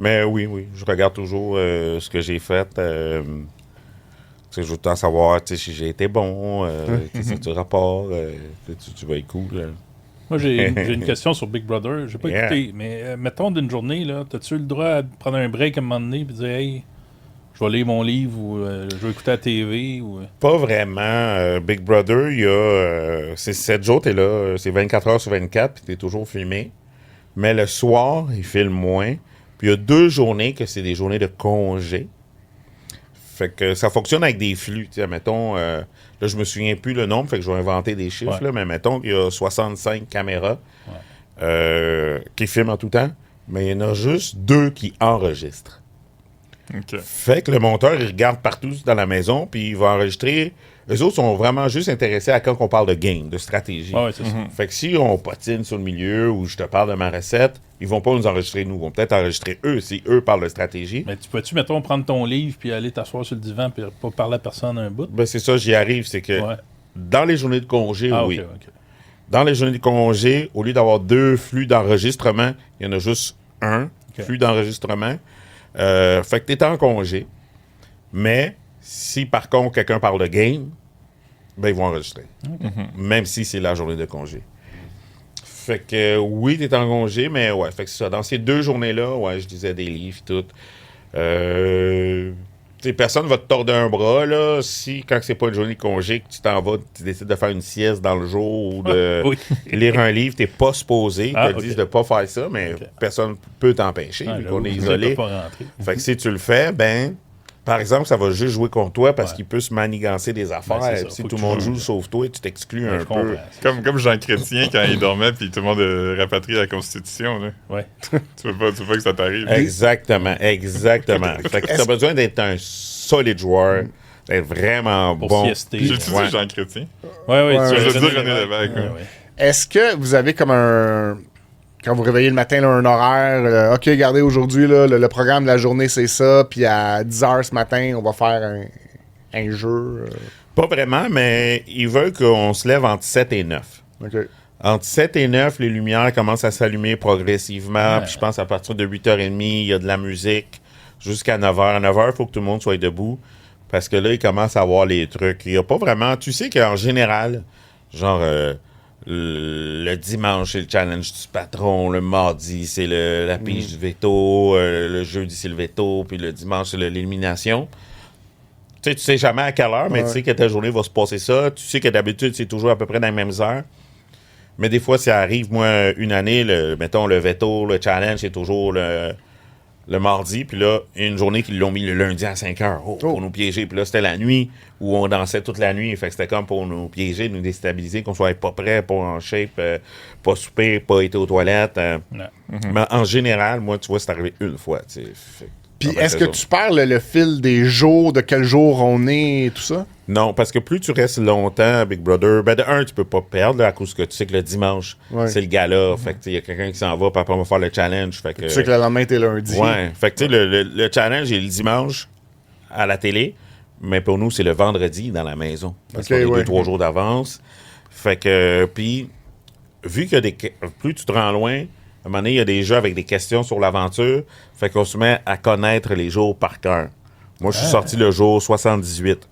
mais oui, je regarde toujours ce que j'ai fait. Je veux tout le temps savoir si j'ai été bon, qu'est-ce que tu rapportes, tu vas être cool. Là. Moi, j'ai une question sur Big Brother. J'ai pas écouté, mais mettons d'une journée, là, t'as-tu le droit de prendre un break à un moment donné et dire « Hey, je vais lire mon livre ou je vais écouter la TV ou... Pas vraiment. Big Brother, il y a... c'est 7 jours, t'es là. C'est 24 heures sur 24, puis t'es toujours filmé. Mais le soir, il filme moins. Puis il y a 2 journées que c'est des journées de congé. Fait que ça fonctionne avec des flux. Tu sais, mettons... là, je me souviens plus le nombre, fait que je vais inventer des chiffres, là, mais mettons qu'il y a 65 caméras qui filment en tout temps, mais il y en a juste 2 qui enregistrent. Okay. Fait que le monteur, il regarde partout dans la maison, puis il va enregistrer. Eux autres sont vraiment juste intéressés à quand on parle de game, de stratégie. Ouais, c'est ça. Fait que si on patine sur le milieu ou je te parle de ma recette, ils vont pas nous enregistrer nous. Ils vont peut-être enregistrer eux si eux parlent de stratégie. Mais tu peux-tu, mettons, prendre ton livre puis aller t'asseoir sur le divan puis pas parler à personne un bout? Ben c'est ça, j'y arrive. C'est que Dans les journées de congé, oui. OK. Dans les journées de congé, au lieu d'avoir 2 flux d'enregistrement, il y en a juste un flux d'enregistrement. Fait que tu es en congé. Mais si par contre quelqu'un parle de game, ben ils vont enregistrer. Même si c'est la journée de congé. Fait que oui, tu es en congé, mais ouais, fait que c'est ça. Dans ces 2 journées-là, ouais, je lisais des livres et tout. Personne va te tordre un bras, là, si, quand c'est pas une journée de congé, que tu t'en vas, tu décides de faire une sieste dans le jour ou de lire un livre, t'es pas supposé. Ils te disent de pas faire ça, mais personne peut t'empêcher, vu qu'on est isolé. Fait que si tu le fais, ben, par exemple, ça va juste jouer contre toi parce qu'il peut se manigancer des affaires. Si tout le monde joue sauf toi, tu t'exclus un peu. Comme Jean Chrétien quand il dormait puis tout le monde rapatrie la Constitution. Là. Ouais. tu veux pas que ça t'arrive. Exactement. Fait que t'as besoin d'être un solide joueur, d'être vraiment bon. Siester. J'ai dit Jean Chrétien. Oui. Je veux dire René Lévesque. Est-ce que vous avez comme un... Quand vous réveillez le matin, là, un horaire, OK, regardez, aujourd'hui, là, le programme de la journée, c'est ça, puis à 10h ce matin, on va faire un jeu. Pas vraiment, mais ils veulent qu'on se lève entre 7 et 9. OK. Entre 7 et 9, les lumières commencent à s'allumer progressivement. Puis je pense à partir de 8h30, il y a de la musique jusqu'à 9h. À 9h, il faut que tout le monde soit debout parce que là, ils commencent à voir les trucs. Il n'y a pas vraiment... Tu sais qu'en général, genre... le dimanche, c'est le challenge du patron. Le mardi, c'est la pige du veto. Le jeudi, c'est le veto. Puis le dimanche, c'est l'élimination. Tu sais jamais à quelle heure, mais tu sais que ta journée va se passer ça. Tu sais que d'habitude, c'est toujours à peu près dans les mêmes heures. Mais des fois, ça arrive, moi, une année, mettons, le veto, le challenge, c'est toujours le mardi. Puis là, une journée qu'ils l'ont mis le lundi à 5h pour nous piéger. Puis là, c'était la nuit où on dansait toute la nuit. Fait que c'était comme pour nous piéger, nous déstabiliser, qu'on soit pas prêt, pas en shape, pas souper, pas été aux toilettes. Mais en général, moi, tu vois, c'est arrivé une fois. Puis est-ce que tu perds le fil des jours, de quel jour on est et tout ça? Non, parce que plus tu restes longtemps à Big Brother, ben de un, tu peux pas perdre là, à cause que tu sais que le dimanche, c'est le gala. Fait que il y a quelqu'un qui s'en va, puis après on va faire le challenge. Fait que, tu sais que le lendemain, t'es lundi. Ouais. Fait que tu sais, le challenge est le dimanche à la télé, mais pour nous, c'est le vendredi dans la maison. Parce qu'on est 2-3 jours d'avance. Fait que, puis, vu que plus tu te rends loin, à un moment donné, il y a des jeux avec des questions sur l'aventure. Fait qu'on se met à connaître les jours par cœur. Moi, je suis sorti le jour 78.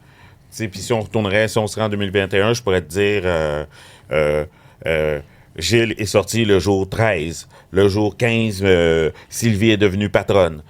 Puis si on serait en 2021, je pourrais te dire Gilles est sorti le jour 13. Le jour 15, Sylvie est devenue patronne.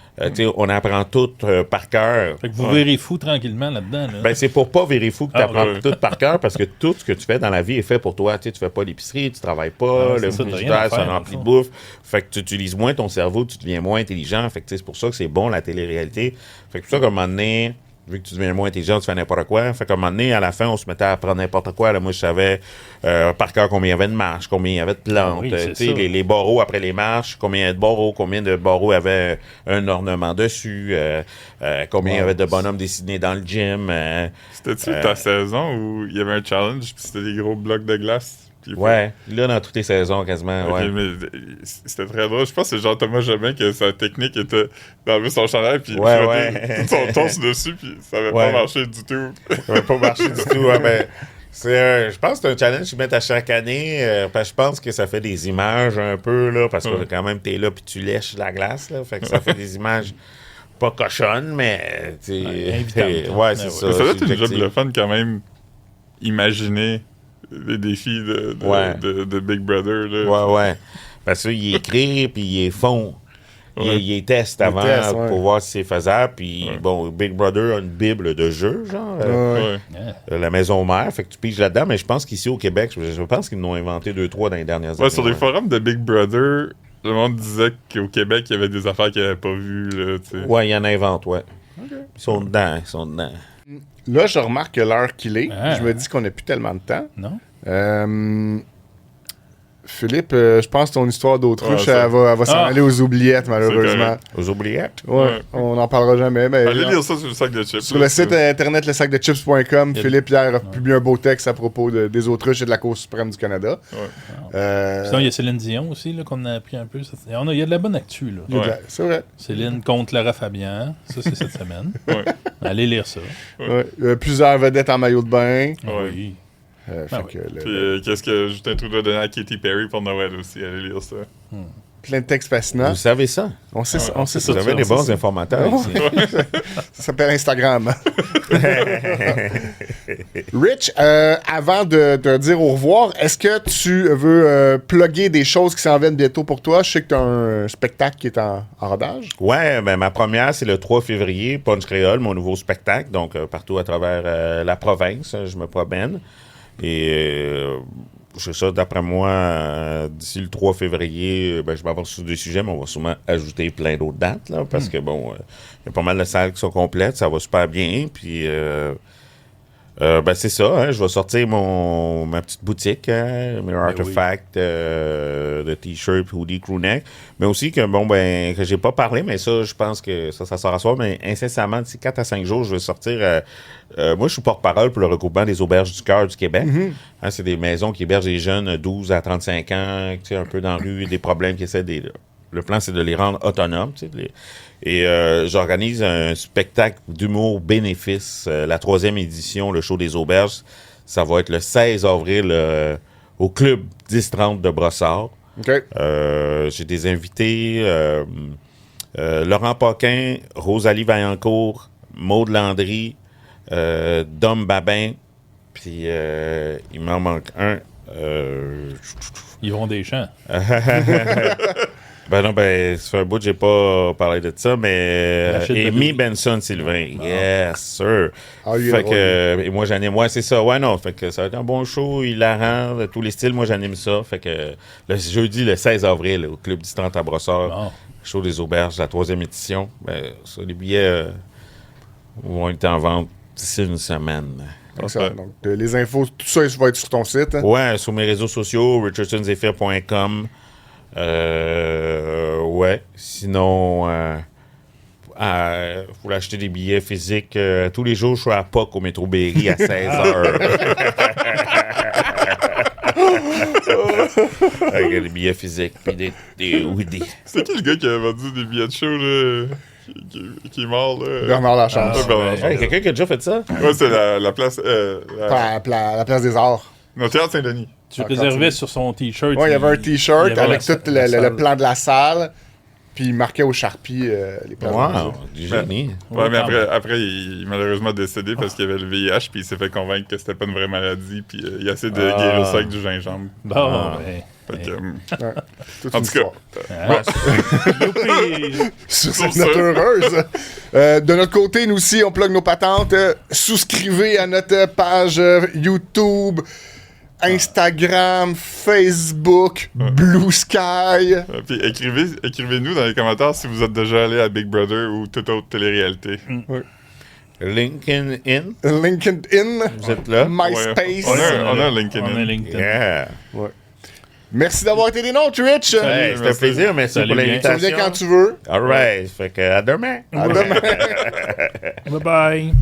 On apprend tout par cœur. Fait que vous verrez fou tranquillement là-dedans. Là. Ben, c'est pour pas virer fou que tu apprends tout par cœur parce que tout ce que tu fais dans la vie est fait pour toi. Tu fais pas l'épicerie, tu travailles pas, le frigidaire, ça remplit de bouffe. Fait que tu utilises moins ton cerveau, tu deviens moins intelligent. Fait que c'est pour ça que c'est bon la télé-réalité. Fait que c'est pour ça qu'à un moment donné, vu que tu deviens moins intelligent, tu fais n'importe quoi. Fait qu'à un moment donné, à la fin, on se mettait à apprendre n'importe quoi. Là, moi, je savais par cœur combien il y avait de marches, combien il y avait de plantes. Les barreaux après les marches, combien il y avait de barreaux, combien de barreaux avaient un ornement dessus, combien il y avait de bonhommes dessinés dans le gym. C'était-tu ta saison où il y avait un challenge puis c'était des gros blocs de glace? Ouais, là, dans toutes les saisons, quasiment. Okay, ouais. Mais c'était très drôle. Je pense que c'est genre Thomas Jobin que sa technique était d'enlever son chandail puis frotter tout son torse dessus, puis ça avait pas marché du tout. Ça avait pas marché du tout. Ouais, ben, je pense que c'est un challenge qu'ils mettent à chaque année. Parce que je pense que ça fait des images un peu, là, parce que quand même, t'es là puis tu lèches la glace. Là, fait que ça fait des images pas cochonnes, mais. Ouais, c'est ça. Ça doit être une job de fun quand même, imaginer les défis de Big Brother. Là. Ouais. Parce qu'ils écrivent, puis ils font. Ils testent avant pour voir si c'est faisable. Puis, bon, Big Brother a une bible de jeu, genre. La maison mère. Fait que tu piges là-dedans. Mais je pense qu'ici au Québec, je pense qu'ils en ont inventé 2-3 dans les dernières années. Sur les forums de Big Brother, le monde disait qu'au Québec, il y avait des affaires qu'ils n'avaient pas vues. Là, ouais, il y en invente, ouais. Okay. Ils sont dedans. Là, je remarque l'heure qu'il est. Je me dis qu'on n'a plus tellement de temps. Non. Philippe, je pense que ton histoire d'autruche, elle va s'en aller aux oubliettes, malheureusement. Aux oubliettes? Ouais. On n'en parlera jamais. Mais allez lire ça sur le sac de chips. Sur le site internet lesacdechips.com, Philippe hier a publié un beau texte à propos des autruches et de la Cour suprême du Canada. Sinon, il y a Céline Dion aussi, là, qu'on a appris un peu. Il y a de la bonne actu. Là. C'est vrai. Céline contre Lara Fabian. Ça, c'est cette semaine. Allez lire ça. Plusieurs vedettes en maillot de bain. Oui. Puis qu'est-ce que Justin Trudeau a donné à Katy Perry pour Noël aussi? Allez lire ça. Plein de textes fascinants. Vous savez ça? On sait ça. On sait ça. Vous avez des bons informateurs ici. Ça s'appelle Instagram. Rich, avant de te dire au revoir, est-ce que tu veux plugger des choses qui s'en viennent bientôt pour toi? Je sais que tu as un spectacle qui est en rodage. Ouais, ben ma première, c'est le 3 février, Punch Créole, mon nouveau spectacle. Donc, partout à travers la province, je me promène. Et c'est ça, d'après moi, d'ici le 3 février, ben, je vais avoir sur des sujets, mais on va sûrement ajouter plein d'autres dates, là, parce que, bon, il y a pas mal de salles qui sont complètes, ça va super bien, puis... ben c'est ça, hein, je vais sortir ma petite boutique, hein, mes artefacts de t-shirts, hoodie, crewneck, mais aussi que bon ben que j'ai pas parlé, mais ça je pense que ça sort à soir, mais incessamment d'ici 4 à 5 jours, je vais sortir moi je suis porte-parole pour le regroupement des auberges du cœur du Québec. Hein, c'est des maisons qui hébergent des jeunes 12 à 35 ans, tu sais, un peu dans la rue, des problèmes qui essaient de... Le plan, c'est de les rendre autonomes, tu sais, et j'organise un spectacle d'humour bénéfice, la 3e édition, le show des auberges. Ça va être le 16 avril au club 10-30 de Brossard. OK. J'ai des invités, Laurent Paquin, Rosalie Vaillancourt, Maude Landry, Dom Babin, puis il m'en manque un. Yvon Deschamps. Ben non, ben, ça fait un bout que j'ai pas parlé de ça, mais Amy Benson Sylvain, yes, sir. Fait que, et moi j'anime, ouais, c'est ça, ouais, non, fait que ça va être un bon show, hilarant, de tous les styles, moi j'anime ça, fait que le jeudi, le 16 avril, au Club 10-30 à Brossard, show des auberges, la 3e édition, ben, ça, les billets vont être en vente d'ici une semaine. Excellent. Donc, les infos, tout ça, ça va être sur ton site. Hein? Ouais, sur mes réseaux sociaux, richardsonzephyr.com. Ouais. Sinon, pour acheter des billets physiques, tous les jours, je suis à POC au métro Berry à 16h. Avec des billets physiques, puis des hoodies. C'est qui le gars qui a vendu des billets de show, là? Qui est mort, là? Bernard Lachance. Quelqu'un qui a déjà fait ça? Ouais, c'est la place... La place des Arts. Non, Théâtre Saint-Denis. Tu réservais sur son t-shirt. Ouais, il y avait un t-shirt avec tout le salle. plan de la salle, puis il marquait au Sharpie les plans de la Wow, du génie. Ouais, mais après il est malheureusement décédé parce qu'il avait le VIH, puis il s'est fait convaincre que c'était pas une vraie maladie, puis il a essayé de guérir ça avec du gingembre. Bon, ben. Fait que, toute en une tout cas, sur cette note heureuse. De notre côté, nous aussi, on plug nos patentes. Souscrivez à notre page YouTube, Instagram, Facebook, Blue Sky. Puis écrivez-nous dans les commentaires si vous êtes déjà allé à Big Brother ou toute autre télé-réalité. LinkedIn. Vous êtes là? MySpace. On a un LinkedIn. On a LinkedIn. Yeah. Ouais. Merci d'avoir été des nôtres, Rich. Hey, c'était un plaisir, merci Salut pour bien. Tu l'invitation. reviens quand tu veux. All right. Fait que à demain. À demain. Bye bye.